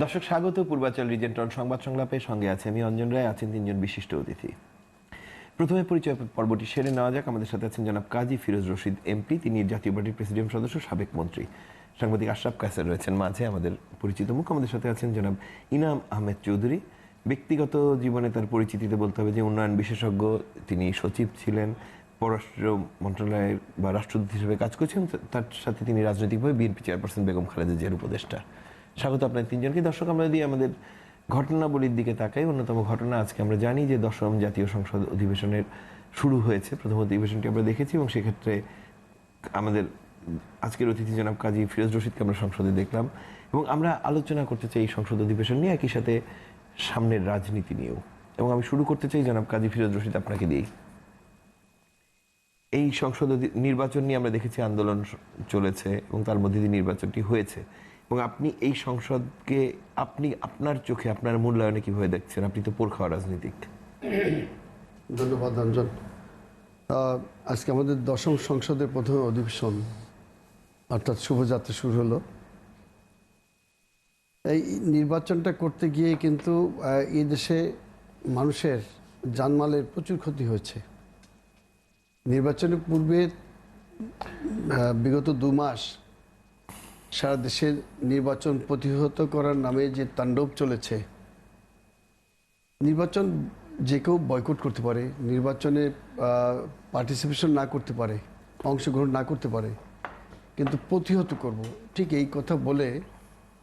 দর্শক স্বাগত পূর্বাচল রিজেন্টন সংবাদ সংলাপে। সঙ্গে আছে আমি অঞ্জন রায়, আছেন তিনজন বিশিষ্ট অতিথি। প্রথমে পরিচয় পর্বটি সেরে নেওয়া যাক। আমাদের সাথে আছেন জনাব কাজী ফিরোজ রশিদ এমপি, তিনি জাতীয় পার্টির প্রেসিডিয়াম সদস্য, সাবেক মন্ত্রী। সাংবাদিক আশরাফ কায়সার রয়েছেন মাঝে, আমাদের পরিচিত মুখ। আমাদের সাথে আছেন জনাব ইনাম আহমেদ চৌধুরী। ব্যক্তিগত জীবনে তার পরিচিতিতে বলতে হবে যে উন্নয়ন বিশেষজ্ঞ, তিনি সচিব ছিলেন, পররাষ্ট্র মন্ত্রণালয়ের বা রাষ্ট্রদূত হিসেবে কাজ করছেন। তার সাথে তিনি রাজনৈতিকভাবে বিএনপি চেয়ারপারসন বেগম খালেদা জিয়ার উপদেষ্টা। স্বাগত আপনার তিনজনকে। দর্শক, আমরা যদি আমাদের ঘটনাবলীর দিকে তাকাই, অন্যতম ঘটনা আজকে আমরা জানি যে 10ম জাতীয় সংসদ অধিবেশনের শুরু হয়েছে। প্রথম অধিবেশনটি আমরা দেখেছি এবং সেক্ষেত্রে আমাদের আজকের অতিথি জনাব কাজী ফিরোজ রশিদকে আমরা সংসদে দেখলাম এবং আমরা আলোচনা করতে চাই এই সংসদ অধিবেশন নিয়ে, একই সাথে সামনের রাজনীতি নিয়েও। এবং আমি শুরু করতে চাই জনাব কাজী ফিরোজ রশিদ আপনাকে দিয়েই। এই সংসদ নির্বাচন নিয়ে আমরা দেখেছি আন্দোলন চলেছে এবং তার মধ্যে দিয়ে নির্বাচনটি হয়েছে, এবং আপনি এই সংসদকে আপনি আপনার চোখে আপনার মূল্যায়নে কিভাবে দেখছেন? আপনি তো পোরখাওয়া রাজনীতিক। ধন্যবাদ রঞ্জন। আজকে আমাদের 10ম সংসদের প্রথম অধিবেশন, অর্থাৎ শুভযাত্রা শুরু হলো। এই নির্বাচনটা করতে গিয়ে কিন্তু এই দেশে মানুষের জানমালের প্রচুর ক্ষতি হয়েছে। নির্বাচনের পূর্বে বিগত 2 মাস সারা দেশে নির্বাচন প্রতিহত করার নামে যে তাণ্ডব চলেছে, নির্বাচন যে কেউ বয়কট করতে পারে, নির্বাচনে পার্টিসিপেশন না করতে পারে, অংশগ্রহণ না করতে পারে, কিন্তু প্রতিহত করব, ঠিক এই কথা বলে,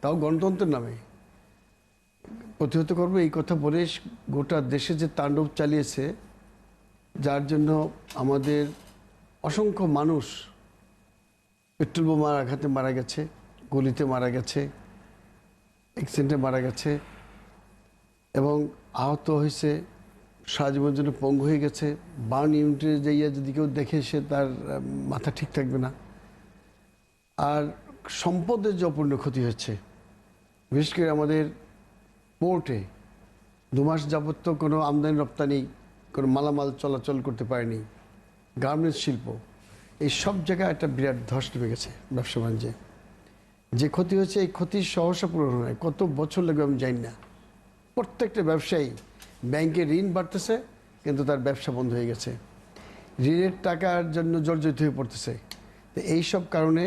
তাও গণতন্ত্রের নামে প্রতিহত করব এই কথা বলে গোটা দেশে যে তাণ্ডব চালিয়েছে, যার জন্য আমাদের অসংখ্য মানুষ পেট্রোল বোমার আঘাতে মারা গেছে, গুলিতে মারা গেছে, অ্যাক্সিডেন্টে মারা গেছে এবং আহত হয়েছে, সারা জীবনের জন্য পঙ্গু হয়ে গেছে। বার্ন ইউনিটে যাইয়া যদি কেউ দেখে, সে তার মাথা ঠিক থাকবে না। আর সম্পদের যে অপূর্ণ ক্ষতি হচ্ছে, বিশেষ করে আমাদের পোর্টে 2 মাস যাবত তো কোনো আমদানি রপ্তানি, কোনো মালামাল চলাচল করতে পারেনি। গার্মেন্টস শিল্প, এই সব জায়গায় একটা বিরাট ধস নেমে গেছে ব্যবসা বাণিজ্যে। যে ক্ষতি হয়েছে, এই ক্ষতির সহসা পূরণ হয় কত বছর লাগবে আমি জানি না। প্রত্যেকটা ব্যবসায়ী ব্যাংকে ঋণ বাড়তেছে, কিন্তু তার ব্যবসা বন্ধ হয়ে গেছে, ঋণের টাকার জন্য জর্জরিত হয়ে পড়তেছে। তো এইসব কারণে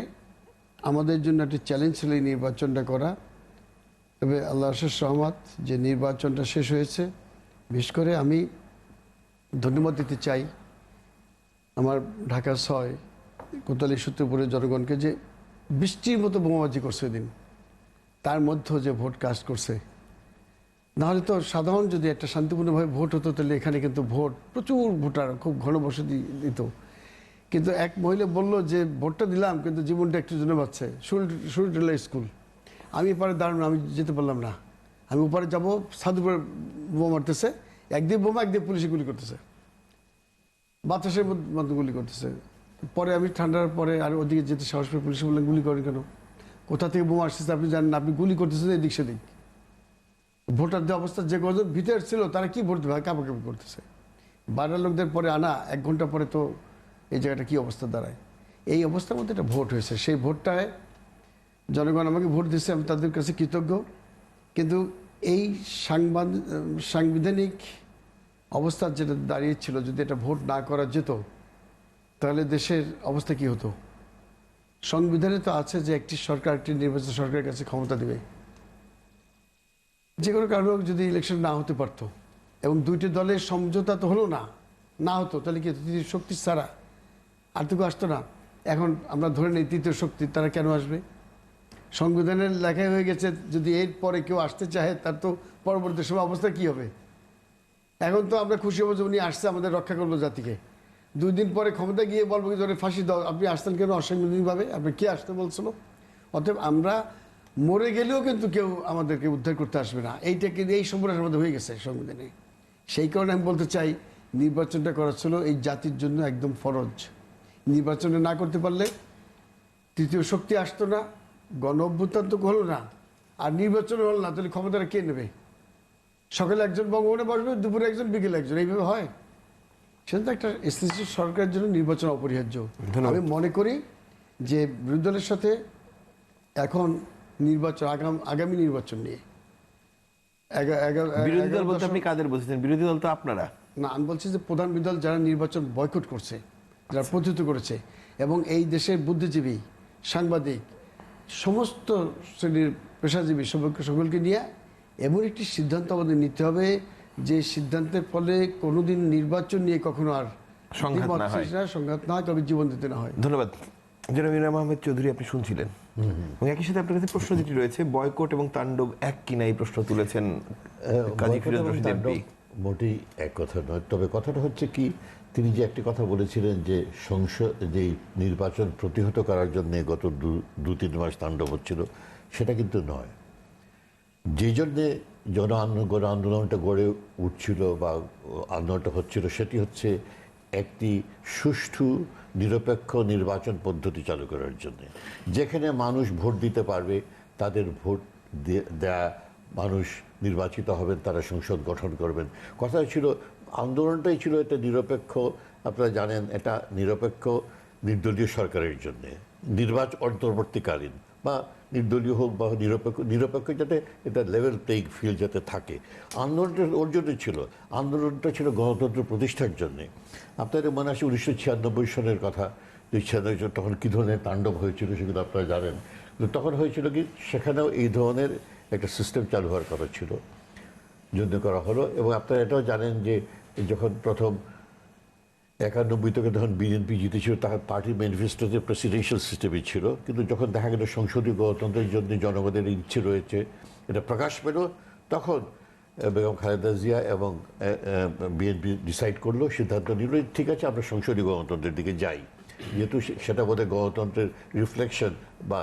আমাদের জন্য একটি চ্যালেঞ্জ ছিল এই নির্বাচনটা করা। তবে আল্লাহ আশিস রহমত যে নির্বাচনটা শেষ হয়েছে, বিশেষ করে আমি ধন্যবাদ দিতে চাই আমার ঢাকা 6 কোতোয়ালি সূত্রপুরের জনগণকে, যে বৃষ্টির মতো বোমাবাজি করছে দিন, তার মধ্যেও যে ভোট কাস্ট করছে। নাহলে তো সাধারণ যদি একটা শান্তিপূর্ণভাবে ভোট হতো, তাহলে এখানে কিন্তু ভোট প্রচুর ভোটার খুব ঘনবসতি দিত। কিন্তু এক মহিলা বললো যে ভোটটা দিলাম, কিন্তু জীবনটা একটু জন্য বাঁচছে। সুরটুলা স্কুল, আমি এপারে দাঁড়ানো, আমি যেতে পারলাম না। আমি ওপারে যাবো, সাধুপুরে বোমা মারতেছে, একদিকে বোমা, একদিকে পুলিশে গুলি করতেছে, বাতাসের মধ্যে গুলি করতেছে। পরে আমি ঠান্ডার পরে আর ওদিকে যেতে সাহস পেয়ে পুলিশে বললেন, গুলি করেন কেন? কোথা থেকে বোমা আসতেছে আপনি জানেন না, আপনি গুলি করতেছেন এদিক সেদিক। ভোটারদের অবস্থা, যে কজন ভিতরে ছিল তারা কি ভোট দেবে, কাঁপাকাঁপি করতেছে। বাইরের লোকদের পরে আনা 1 ঘন্টা পরে তো এই জায়গাটা কি অবস্থা দাঁড়ায়। এই অবস্থার মধ্যে একটা ভোট হয়েছে, সেই ভোটটায় জনগণ আমাকে ভোট দিচ্ছে, আমি তাদের কাছে কৃতজ্ঞ। কিন্তু এই সাংবিধানিক অবস্থা যেটা দাঁড়িয়েছিল, যদি এটা ভোট না করা যেত, তাহলে দেশের অবস্থা কি হতো? সংবিধানে তো আছে যে একটি সরকার, একটি নির্বাচিত সরকারের কাছে ক্ষমতা দেবে। যে কোনো কারণে যদি ইলেকশন না হতে পারতো, এবং 2টি দলের সমঝোতা তো হলো না হতো, তাহলে কি তৃতীয় শক্তি ছাড়া আর তো কেউ আসতো না। এখন আমরা ধরে নিই তৃতীয় শক্তি, তারা কেন আসবে? সংবিধানের লেখাই হয়ে গেছে, যদি এর পরে কেউ আসতে চায়, তার তো পরবর্তী সময় অবস্থা কি হবে। এখন তো আমরা খুশি হবো যে উনি আসছে, আমাদের রক্ষা করলো জাতিকে। 2 দিন পরে ক্ষমতা গিয়ে বলবো কি, ধরে ফাঁসি দাও, আপনি আসতেন কেন অসাংবিধানিকভাবে? আপনি কে আসতে বলছিল? অতএব আমরা মরে গেলেও কিন্তু কেউ আমাদেরকে উদ্ধার করতে আসবে না। এইটা কিন্তু এই সম্পর্কের মধ্যে হয়ে গেছে সংবিধানে। সেই কারণে আমি বলতে চাই, নির্বাচনটা করা ছিল এই জাতির জন্য একদম ফরজ। নির্বাচনে না করতে পারলে তৃতীয় শক্তি আসতো না, গণ অভ্যুত্থান তো হলো না, আর নির্বাচন হলো না, তাহলে ক্ষমতাটা কে নেবে? সকালে একজন বঙ্গভবনে বসবে, দুপুরে একজন, বিকেলে একজন, এইভাবে হয়? সেটা একটা স্থিতিশীল সরকারের জন্য নির্বাচন অপরিহার্য। আমি মনে করি যে বিরোধী দলের সাথে এখন নির্বাচন, আগামী নির্বাচন নিয়ে বিরোধী দল বলতে আপনি কাদের বলছেন? বিরোধী দল তো আপনারা। না, আমি বলছি যে প্রধান বিরোধী দল যারা নির্বাচন বয়কট করছে, যারা প্রতিহত করেছে, এবং এই দেশের বুদ্ধিজীবী, সাংবাদিক, সমস্ত শ্রেণীর পেশাজীবী সকলকে নিয়ে এমন একটি সিদ্ধান্ত আমাদের নিতে হবে যে সিদ্ধান্তের ফলে কোনোদিন নির্বাচন নিয়ে কখনো আর সংঘাত না হয়, সংঘাত না হয়, কবে জীবন দিতে না হয়। ধন্যবাদ। জনাব ইনাম আহমেদ চৌধুরী, আপনি শুনছিলেন এবং একই সাথে আপনার কাছে প্রশ্ন যেটি রয়েছে, বয়কট এবং তাণ্ডব এক কিনা, এই প্রশ্ন তুলেছেন কাজী ফিরোজ রশিদ এমপি। মোটেই এক কথা নয়, তবে কথাটা হচ্ছে কি, তিনি যে একটি কথা বলেছিলেন যে যে নির্বাচন প্রতিহত করার জন্য গত 2-3 মাস তাণ্ডব হচ্ছিল, সেটা কিন্তু নয়। যে জন্যে গণ আন্দোলনটা গড়ে উঠছিল বা আন্দোলনটা হচ্ছিল, সেটি হচ্ছে একটি সুষ্ঠু নিরপেক্ষ নির্বাচন পদ্ধতি চালু করার জন্য, যেখানে মানুষ ভোট দিতে পারবে, তাদের ভোট দেয়া মানুষ নির্বাচিত হবেন, তারা সংসদ গঠন করবেন। কথা ছিল, আন্দোলনটাই ছিল এটা নিরপেক্ষ, আপনারা জানেন, এটা নিরপেক্ষ নির্দলীয় সরকারের জন্যে, নির্বাচন অন্তর্বর্তীকালীন বা নির্দলীয় হোক বা নিরপেক্ষ যাতে এটা লেভেল প্লেইং ফিল্ড যাতে থাকে। আন্দোলনটা ওর জন্যই ছিল, আন্দোলনটা ছিল গণতন্ত্র প্রতিষ্ঠার জন্যে। আপনাদের মনে আছে 1996 সনের কথা, 1996 তখন কী ধরনের তাণ্ডব হয়েছিল সেগুলো আপনারা জানেন। কিন্তু তখন হয়েছিল কি, সেখানেও এই ধরনের একটা সিস্টেম চালু হওয়ার কথা ছিল, জন্য করা হলো। এবং আপনারা এটাও জানেন যে যখন প্রথম 91 থেকে যখন বিএনপি জিতেছিল, তার পার্টি ম্যানিফেস্টোতে প্রেসিডেন্সিয়াল সিস্টেমই ছিল, কিন্তু যখন দেখা গেল সংসদীয় গণতন্ত্রের জন্য জনগণের ইচ্ছে রয়েছে, এটা প্রকাশ পেল, তখন বেগম খালেদা জিয়া এবং বিএনপি ডিসাইড করলো, সিদ্ধান্ত নিল, ঠিক আছে আমরা সংসদীয় গণতন্ত্রের দিকে যাই, যেহেতু সেটা বোধহয় গণতন্ত্রের রিফ্লেকশন বা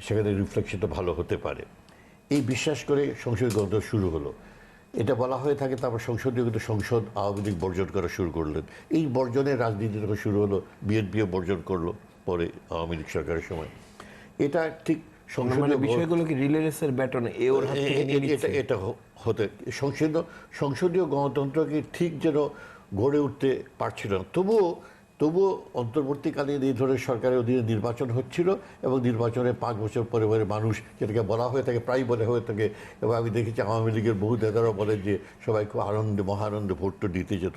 সেখানে রিফ্লেকশনটা ভালো হতে পারে, এই বিশ্বাস করে সংসদীয় গণতন্ত্র শুরু হলো। এটা বলা হয়ে থাকে। তারপর সংসদীয় সংসদ আওয়ামী লীগ বর্জন করা শুরু করলেন। এই বর্জনের রাজনীতি যখন শুরু হলো, বিএনপিও বর্জন করলো পরে আওয়ামী লীগ সরকারের সময়। এটা ঠিক সংসদীয় বিষয়গুলো কি রিলে রেসের ব্যাটন এ ওর হাত থেকে নিয়ে নিচ্ছে? এটা হতে সংসদীয় গণতন্ত্রকে ঠিক যেন গড়ে উঠতে পারছিল না। তবুও অন্তর্বর্তীকালীন এই ধরনের সরকারের অধীনে নির্বাচন হচ্ছিল এবং নির্বাচনে 5 বছর পরে পরে মানুষ, যেটাকে বলা হয়ে থাকে, প্রায় বলা হয়ে থাকে, এবং আমি দেখেছি আওয়ামী লীগের বহু নেতারাও বলেন যে সবাই খুব মহানন্দে ভোটটা দিতে যেত।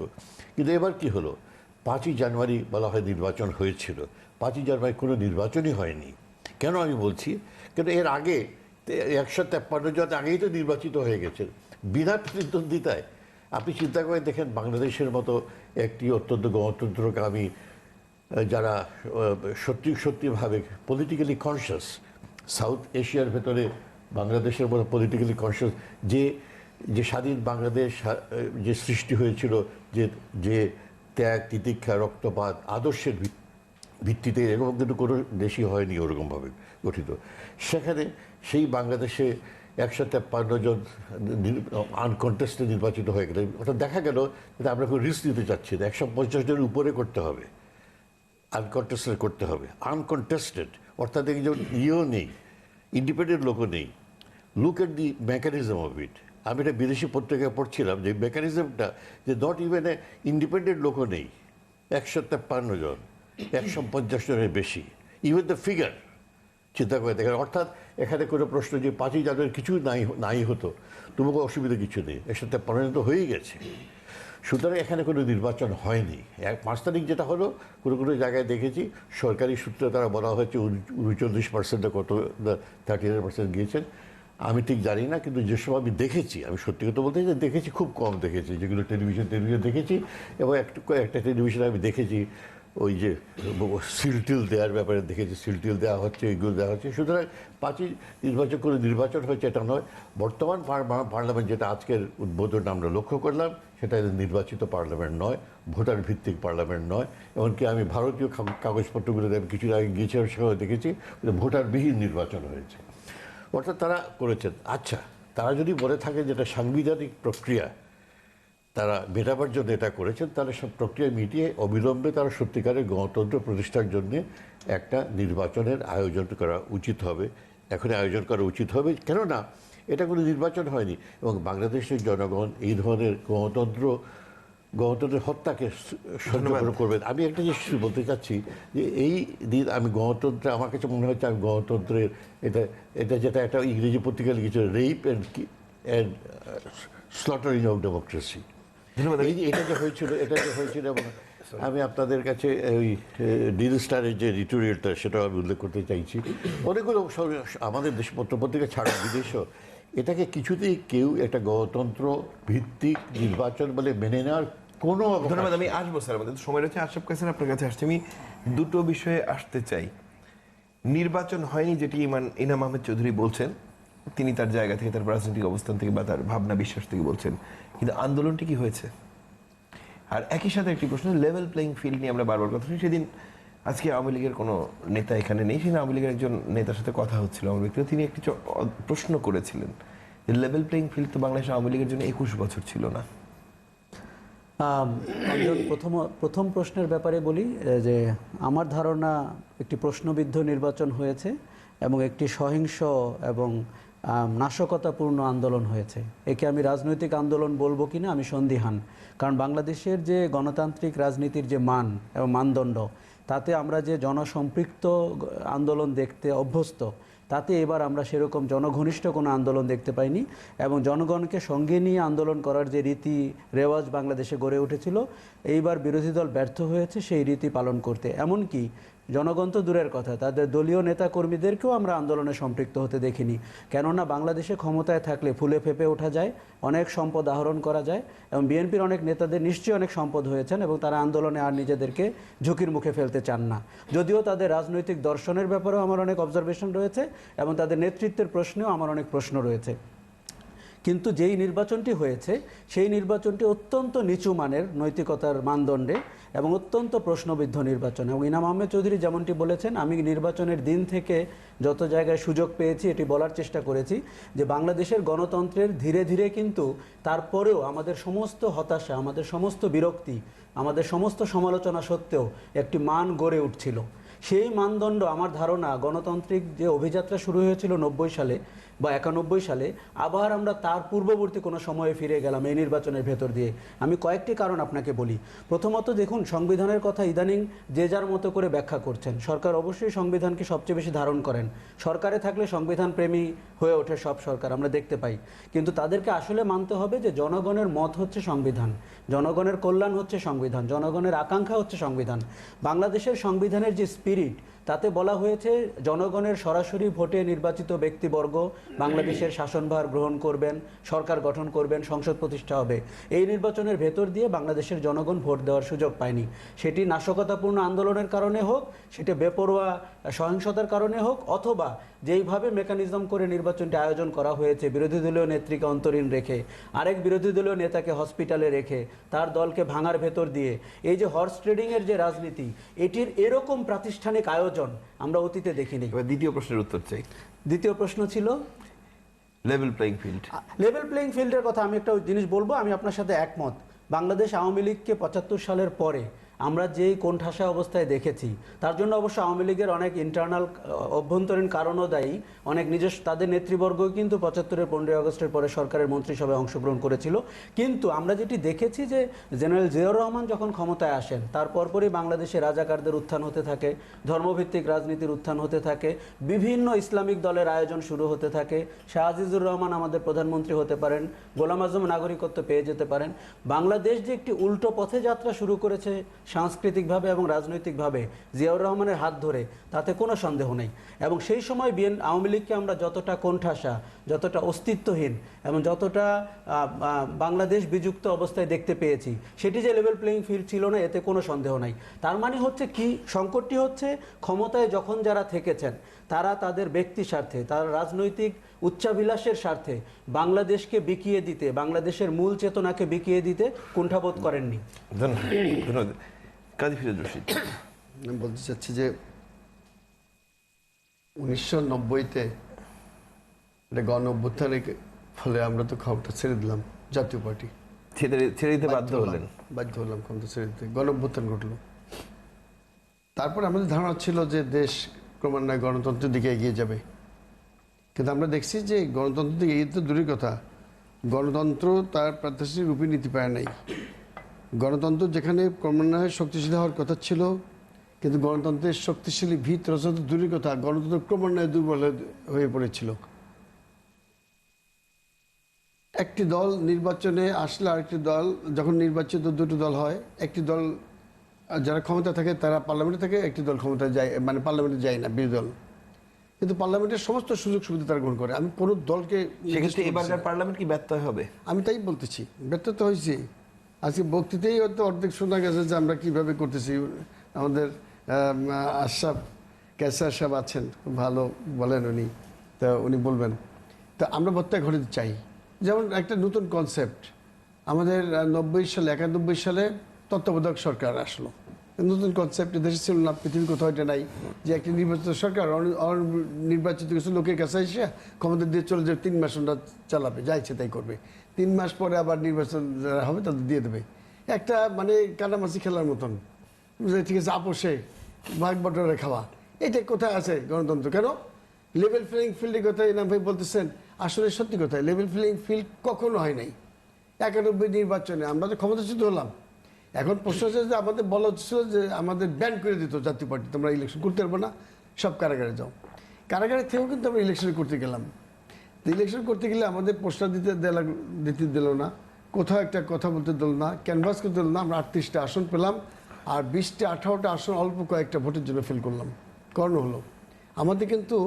কিন্তু এবার কি হলো, 5ই জানুয়ারি বলা হয় নির্বাচন হয়েছিল, 5ই জানুয়ারি কোনো নির্বাচনই হয়নি। কেন আমি বলছি, কেন এর আগে 153 জন আগেই তো নির্বাচিত হয়ে গেছে বিনা প্রতিদ্বন্দ্বিতায়। আপনি চিন্তা করে দেখেন, বাংলাদেশের মতো একটি অত্যন্ত গণতন্ত্রকামী, যারা সত্যিভাবে পলিটিক্যালি কনসিয়াস, সাউথ এশিয়ার ভেতরে বাংলাদেশের মতো পলিটিক্যালি কনসিয়াস, যে স্বাধীন বাংলাদেশ যে সৃষ্টি হয়েছিল, যে ত্যাগ, তিতিক্ষা, রক্তপাত, আদর্শের ভিত্তিতে, এরকম কিন্তু কোনো দেশই হয়নি ওরকমভাবে গঠিত। সেখানে সেই বাংলাদেশে 153 জন আনকন্টেস্টে নির্বাচিত হয়ে গেলে, ওটা দেখা গেল যে আমরা কোনো রিস্ক নিতে চাচ্ছি না, 150 জনের উপরে করতে হবে, আনকন্টেস্টেড করতে হবে। আনকন্টেস্টেড অর্থাৎ এই যেমন ইয়েও নেই, ইন্ডিপেন্ডেন্ট লোকও নেই। Look at the mechanism of it. আমি একটা বিদেশি পত্রিকায় পড়ছিলাম যে মেকানিজমটা, যে নট ইভেন এ ইন্ডিপেন্ডেন্ট লোকও নেই, 153 জন, 150 জনের বেশি। ইভেন দ্য ফিগার চিন্তা করে দেখেন, অর্থাৎ এখানে কোনো প্রশ্ন যে 5ই জানুয়ারি কিছু নাই হতো, তবুও অসুবিধা কিছু নেই, এর সাথে পরিণত হয়েই গেছে। সুতরাং এখানে কোনো নির্বাচন হয়নি। 5 তারিখ যেটা হলো, কোনো জায়গায় দেখেছি সরকারি সূত্রে তারা বলা হয়েছে 39% কত 39% গিয়েছেন, আমি ঠিক জানি না। কিন্তু যেসব আমি দেখেছি, আমি সত্যি কথা বলতে যে দেখেছি, খুব কম দেখেছি, যেগুলো টেলিভিশন দেখেছি, এবং একটা টেলিভিশনে আমি দেখেছি ওই যে সিলটিল দেওয়ার ব্যাপারে দেখেছি, সিলটিল দেওয়া হচ্ছে, এইগুলো দেওয়া হচ্ছে। সুতরাং 5ই কোনো নির্বাচন হয়েছে এটা নয়। বর্তমান পার্লামেন্ট যেটা আজকের উদ্বোধন আমরা লক্ষ্য করলাম, সেটা নির্বাচিত পার্লামেন্ট নয়, ভোটার ভিত্তিক পার্লামেন্ট নয়। এমনকি আমি ভারতীয় কাগজপত্রগুলোতে আমি কিছু আগে গিয়েছিলাম, সেখানে দেখেছি ভোটারবিহীন নির্বাচন হয়েছে। অর্থাৎ তারা করেছেন। আচ্ছা, তারা যদি বলে থাকে যেটা সাংবিধানিক প্রক্রিয়া তারা মেটাবার জন্য এটা করেছেন, তাহলে সব প্রক্রিয়া মিটিয়ে অবিলম্বে তারা সত্যিকারের গণতন্ত্র প্রতিষ্ঠার জন্য একটা নির্বাচনের আয়োজন করা উচিত হবে। এখন আয়োজন করা উচিত হবে, কেননা এটা কোনো নির্বাচন হয়নি এবং বাংলাদেশের জনগণ এই ধরনের গণতন্ত্রের হত্যাকে সহ্য করবেন। আমি একটা জিনিস বলতে চাচ্ছি যে এই দিন আমি গণতন্ত্রে, আমার কাছে মনে হচ্ছে আমি গণতন্ত্রের এটা যেটা একটা ইংরেজি পত্রিকা লিখেছিল, rape and and slaughtering of democracy. ধন্যবাদ। এটা যে হয়েছিল এবং আমি আপনাদের কাছে ওই নীল স্টারের যে এডিটোরিয়ালটা সেটাও আমি উল্লেখ করতে চাইছি। অনেকগুলো আমাদের দেশ পত্রপত্রিকা ছাড়া বিদেশেও এটাকে কিছুতেই কেউ একটা গণতন্ত্র ভিত্তিক নির্বাচন বলে মেনে নেওয়ার কোনো অবকাশ ধন্যবাদ। আমি আসবো স্যার, আমাদের তো সময় রয়েছে। আশরাফ কাসেম আপনার কাছে আসছে, আমি দুটো বিষয়ে আসতে চাই। নির্বাচন হয়নি যেটি ইনাম আহমেদ চৌধুরী বলছেন, তিনি তার জায়গা থেকে, তার রাজনৈতিক অবস্থান থেকে বা তার ভাবনা বিশ্বাস থেকে বলছেন, কিন্তু আন্দোলনটি কি হয়েছে? আর একই সাথে একটি প্রশ্ন, লেভেল প্লেইং ফিল্ড নিয়ে আমরা বারবার কথা শুনি। সেদিন আজকে আওয়ামী লীগের কোনো নেতা এখানে নেই, সেদিন আওয়ামী লীগের একজন নেতার সাথে কথা হচ্ছিল আমার ব্যক্তিগত, তিনি একটি প্রশ্ন করেছিলেন যে লেভেল প্লেইং ফিল্ড তো বাংলাদেশ আওয়ামী লীগের জন্য 21 বছর ছিল না। একজন প্রথম প্রশ্নের ব্যাপারে বলি যে আমার ধারণা একটি প্রশ্নবিদ্ধ নির্বাচন হয়েছে এবং একটি সহিংস এবং নাশকতাপূর্ণ আন্দোলন হয়েছে। একে আমি রাজনৈতিক আন্দোলন বলবো কিনা আমি সন্দিহান, কারণ বাংলাদেশের যে গণতান্ত্রিক রাজনীতির যে মান এবং মানদণ্ড, তাতে আমরা যে জনসম্পৃক্ত আন্দোলন দেখতে অভ্যস্ত, তাতে এবার আমরা সেরকম জনঘনিষ্ঠ কোনো আন্দোলন দেখতে পাইনি। এবং জনগণকে সঙ্গে নিয়ে আন্দোলন করার যে রীতি রেওয়াজ বাংলাদেশে গড়ে উঠেছিল, এইবার বিরোধী দল ব্যর্থ হয়েছে সেই রীতি পালন করতে। এমনকি জনগণ তো দূরের কথা, তাদের দলীয় নেতা কর্মীদেরকেও আমরা আন্দোলনে সম্পৃক্ত হতে দেখিনি। কেননা বাংলাদেশে ক্ষমতায় থাকলে ফুলে ফেপে ওঠা যায়, অনেক সম্পদ আহরণ করা যায়, এবং বিএনপির অনেক নেতাদের নিশ্চয়ই অনেক সম্পদ হয়েছেন এবং তারা আন্দোলনে আর নিজেদেরকে ঝুঁকির মুখে ফেলতে চান না। যদিও তাদের রাজনৈতিক দর্শনের ব্যাপারেও আমার অনেক অবজারভেশন রয়েছে এবং তাদের নেতৃত্বের প্রশ্নেও আমার অনেক প্রশ্ন রয়েছে। কিন্তু যেই নির্বাচনটি হয়েছে সেই নির্বাচনটি অত্যন্ত নিচু মানের নৈতিকতার মানদণ্ডে এবং অত্যন্ত প্রশ্নবিদ্ধ নির্বাচন। এবং ইনাম আহমেদ চৌধুরী যেমনটি বলেছেন, আমি নির্বাচনের দিন থেকে যত জায়গায় সুযোগ পেয়েছি এটি বলার চেষ্টা করেছি যে বাংলাদেশের গণতন্ত্রের ধীরে ধীরে কিন্তু তারপরেও আমাদের সমস্ত হতাশা, আমাদের সমস্ত বিরক্তি, আমাদের সমস্ত সমালোচনা সত্ত্বেও একটি মান গড়ে উঠছিল। সেই মানদণ্ড আমার ধারণা গণতান্ত্রিক যে অভিযাত্রা শুরু হয়েছিল 90 সালে বা 91 সালে, আবার আমরা তার পূর্ববর্তী কোনো সময়ে ফিরে গেলাম এই নির্বাচনের ভেতর দিয়ে। আমি কয়েকটি কারণ আপনাকে বলি। প্রথমত দেখুন, সংবিধানের কথা ইদানিং যে যার মতো করে ব্যাখ্যা করছেন। সরকার অবশ্যই সংবিধানকে সবচেয়ে বেশি ধারণ করেন, সরকারে থাকলে সংবিধান প্রেমী হয়ে ওঠে সব সরকার, আমরা দেখতে পাই। কিন্তু তাদেরকে আসলে মানতে হবে যে জনগণের মত হচ্ছে সংবিধান, জনগণের কল্যাণ হচ্ছে সংবিধান, জনগণের আকাঙ্ক্ষা হচ্ছে সংবিধান। বাংলাদেশের সংবিধানের যে স্পিরিট, তাতে বলা হয়েছে জনগণের সরাসরি ভোটে নির্বাচিত ব্যক্তিবর্গ বাংলাদেশের শাসনভার গ্রহণ করবেন, সরকার গঠন করবেন, সংসদ প্রতিষ্ঠা হবে। এই নির্বাচনের ভেতর দিয়ে বাংলাদেশের জনগণ ভোট দেওয়ার সুযোগ পায়নি। সেটি নাশকতাপূর্ণ আন্দোলনের কারণে হোক, সেটি বেপরোয়া সহিংসতার কারণে হোক, অথবা যেইভাবে মেকানিজম করে নির্বাচনটি আয়োজন করা হয়েছে, বিরোধী দলীয় নেত্রীকে অন্তরীণ রেখে, আরেক বিরোধী দলীয় নেতাকে হসপিটালে রেখে, তার দলকে ভাঙার ভেতর দিয়ে, এই যে হর্স ট্রেডিংয়ের যে রাজনীতি, এটির এরকম প্রাতিষ্ঠানিক আয়োজন আমরা অতীতে দেখিনি। এবার দ্বিতীয় প্রশ্নের উত্তর চাই। দ্বিতীয় প্রশ্ন ছিল level playing field. Level playing ফিল্ডের কথা আমি একটা জিনিস বলবো, আমি আপনার সাথে একমত। বাংলাদেশ আওয়ামী লীগকে 75 সালের পরে আমরা যেই কোণঠাসা অবস্থায় দেখেছি, তার জন্য অবশ্য আওয়ামী লীগের অনেক ইন্টারনাল অভ্যন্তরীণ কারণও দায়ী। অনেক নিজস্ব তাদের নেতৃবর্গ কিন্তু 75-এর 15ই আগস্টের পরে সরকারের মন্ত্রিসভায় অংশগ্রহণ করেছিল। কিন্তু আমরা যেটি দেখেছি যে জেনারেল জিয়াউর রহমান যখন ক্ষমতায় আসেন, তার পরপরই বাংলাদেশে রাজাকারদের উত্থান হতে থাকে, ধর্মভিত্তিক রাজনীতির উত্থান হতে থাকে, বিভিন্ন ইসলামিক দলের আয়োজন শুরু হতে থাকে। শাহ আজিজুর রহমান আমাদের প্রধানমন্ত্রী হতে পারেন, গোলাম আজম নাগরিকত্ব পেয়ে যেতে পারেন। বাংলাদেশ যে একটি উল্টো পথে যাত্রা শুরু করেছে সাংস্কৃতিকভাবে এবং রাজনৈতিকভাবে জিয়াউর রহমানের হাত ধরে, তাতে কোনো সন্দেহ নেই। এবং সেই সময় আওয়ামী লীগকে আমরা যতটা কোণঠাসা, যতটা অস্তিত্বহীন এবং যতটা বাংলাদেশ বিযুক্ত অবস্থায় দেখতে পেয়েছি, সেটি যে লেভেল প্লেইং ফিল্ড ছিল না, এতে কোনো সন্দেহ নাই। তার মানে হচ্ছে কি, সংকটটি হচ্ছে ক্ষমতায় যখন যারা থেকেছেন, তারা তাদের ব্যক্তি স্বার্থে, তারা রাজনৈতিক উচ্চাভিলাষের স্বার্থে বাংলাদেশকে বিকিয়ে দিতে, বাংলাদেশের মূল চেতনাকে বিকিয়ে দিতে কুণ্ঠাবোধ করেননি। ধন্যবাদ। কাজী ফিরোজ রশিদ। আমি বলতে চাচ্ছি যে 1990-তে গণ অভ্যুত্থানের ফলে আমরা তো ক্ষমতা ছেড়ে দিলাম, জাতীয় পার্টি ছেড়ে দিতে বাধ্য হলেন। বাধ্য হলাম ক্ষমতা ছেড়ে দিতে, গণ অভ্যুত্থান ঘটলো। তারপরে আমাদের ধারণা ছিল যে দেশ ক্রমান্বয়ে গণতন্ত্রের দিকে এগিয়ে যাবে। কিন্তু আমরা দেখছি যে গণতন্ত্রের দিকে এগিয়ে তো দূরের কথা, গণতন্ত্র তার প্রত্যাশিত রূপে নীতি পায় নাই। গণতন্ত্র যেখানে ক্রমান্বয়ে শক্তিশালী হওয়ার কথা ছিল, কিন্তু গণতন্ত্রের শক্তিশালী ভিত রচনা তো দূরের কথা, গণতন্ত্র ক্রমান্বয়ে দুর্বল হয়ে পড়েছিল। একটি দল নির্বাচনে আসলে আরেকটি দল, যখন নির্বাচিত দুটো দল হয়, একটি দল যারা ক্ষমতা থাকে তারা পার্লামেন্টে থাকে, একটি দল ক্ষমতায় যায়, মানে পার্লামেন্টে যায় না, বিরোধী দল। কিন্তু পার্লামেন্টের সমস্ত সুযোগ সুবিধা তারা গ্রহণ করে। আমি কোনো দলকে সেক্ষেত্রে এবারকার পার্লামেন্ট কি ব্যর্থ হবে? আমি তাই বলতেছি, ব্যর্থ তো হয়েছি। আজকে বক্তৃতাই হয়তো অর্ধেক শোনা গেছে যে আমরা কিভাবে করতেছি। আমাদের আশরাফ ক্যাসার সাহেব আছেন, খুব ভালো বলেন উনি, তা উনি বলবেন। তা আমরা প্রত্যেক ঘরে চাই, যেমন একটা নতুন কনসেপ্ট আমাদের 91 সালে তত্ত্বাবধায়ক সরকার আসলো। নতুন কনসেপ্ট দেশে ছিল না, পৃথিবী কোথাও এটা নাই যে একটি নির্বাচিত সরকার নির্বাচিত কিছু লোকের কাছে এসে ক্ষমতা দিয়ে চলে যাবে, 3 মাস ওরা চালাবে, যা ইচ্ছে তাই করবে। 3 মাস পরে আবার নির্বাচন যারা হবে তাদের দিয়ে দেবে। একটা মানে কানামাছি খেলার মতন, যে ঠিক আছে আপোষে ভাগ বটরে খাওয়া। এটা কোথায় আছে গণতন্ত্র? কেন লেভেল প্লেয়িং ফিল্ডের কথা ইনাম ভাই বলতেছেন, আসলে সত্যি কথা, লেভেল প্লেয়িং ফিল্ড কখনো হয় নাই। 91 নির্বাচনে আমরা তো ক্ষমতাচ্যুত হলাম। এখন প্রশ্ন হচ্ছে যে আমাদের বলা হচ্ছিল যে আমাদের ব্যান করে দিত জাতীয় পার্টি, তোমরা ইলেকশন করতে পারবো না, সব কারাগারে যাও। কারাগারে থেকেও কিন্তু আমরা ইলেকশন করতে গেলাম। তো ইলেকশন করতে গেলে আমাদের পোস্টার দিতে দিল না, কোথাও একটা কথা বলতে দিল না, ক্যানভাস করতে দিল না। আমরা 38টা আসন পেলাম, আর 20টা 18টা আসন অল্প কয়েকটা ভোটের জন্য ফেল করলাম। কারণ হলো আমাদের কিন্তু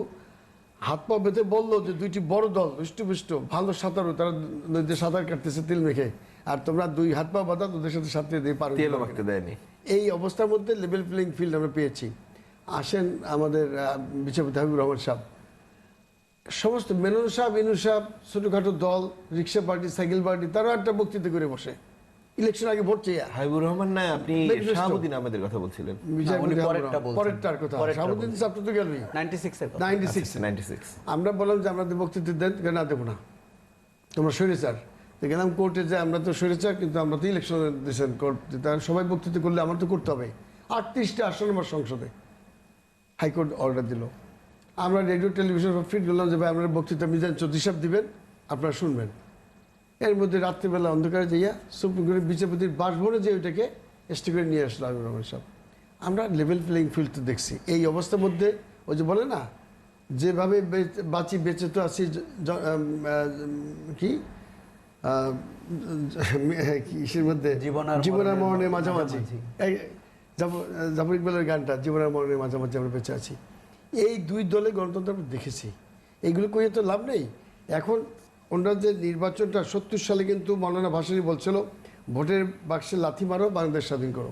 হাত পা বেঁধে বললো যে 2টি বড় দল হৃষ্টপুষ্ট ভালো সাঁতারু, তারা নদীতে সাঁতার কাটতেছে তেল মেখে, আর তোমরা 2 হাত পা বাঁধা, তোদের সাথে সাথে দিয়ে পারো। তেল মাখতে দেয়নি। এই অবস্থার মধ্যে লেভেল প্লেয়িং ফিল্ড আমরা পেয়েছি। আসেন আমাদের বিচারপতি হাবিবুর রহমান সাহেব, সমস্ত মেনন সাহেব, ইনু সাহেব, ছোটখাটো দল, রিক্সা পার্টি, সাইকেল পার্টি, তারাও একটা বক্তৃতা করে বসে ইলেকশন আগে ভোট চেয়ে। হাবিবুর রহমান না, আপনি Manifesto। শাহাবুদ্দিন আহমেদের কথা বলছিলেন। উনি পরেরটা বলছেন। পরেরটার কথা, শাহাবুদ্দিন সাহেব তো গেলই 96 এর কথা। 96। 96 আমরা বললাম যে আমাদের বক্তৃতা দেন, না দেবো না, তোমরা স্বৈরাচার। তো গেলাম কোর্টে, যে আমরা তো স্বৈরাচার, কিন্তু আমরা তো ইলেকশন দিয়েছেন কোর্ট, তারা সবাই বক্তৃতা করলে আমার তো করতে হবে। 38টা আসন আমার সংসদে, হাইকোর্ট অর্ডার দিল। আমরা রেডিও টেলিভিশন সব ফিট করলাম যে ভাই আপনার বক্তৃতা মিজান চৌধুরী সাহেব দিবেন, আপনারা শুনবেন। এর মধ্যে রাত্রিবেলা অন্ধকারে যাইয়া সুপ্রিম কোর্টের বিচারপতির বাসভবনে যে ওইটাকে স্টে করে নিয়ে আসলো হাবিবুর রহমান সাহেব। আমরা লেভেল প্লেয়িং ফিল্ড তো দেখছি। এই অবস্থার মধ্যে ওই যে বলে না, যেভাবে বাঁচি বেঁচে তো আছি কি কিসের মধ্যে, জীবনের মরণের মাঝামাঝি, জাফর ইকবালের গানটা, জীবনের মরণের মাঝামাঝি আমরা বেঁচে আছি। এই 2 দলে গণতন্ত্র আমরা দেখেছি। এইগুলো করে তো লাভ নেই। এখন ওনারা যে নির্বাচনটা 70 সালে কিন্তু মৌলানা ভাসানী বলছিল ভোটের বাক্সে লাথি মারো, বাংলাদেশ স্বাধীন করো।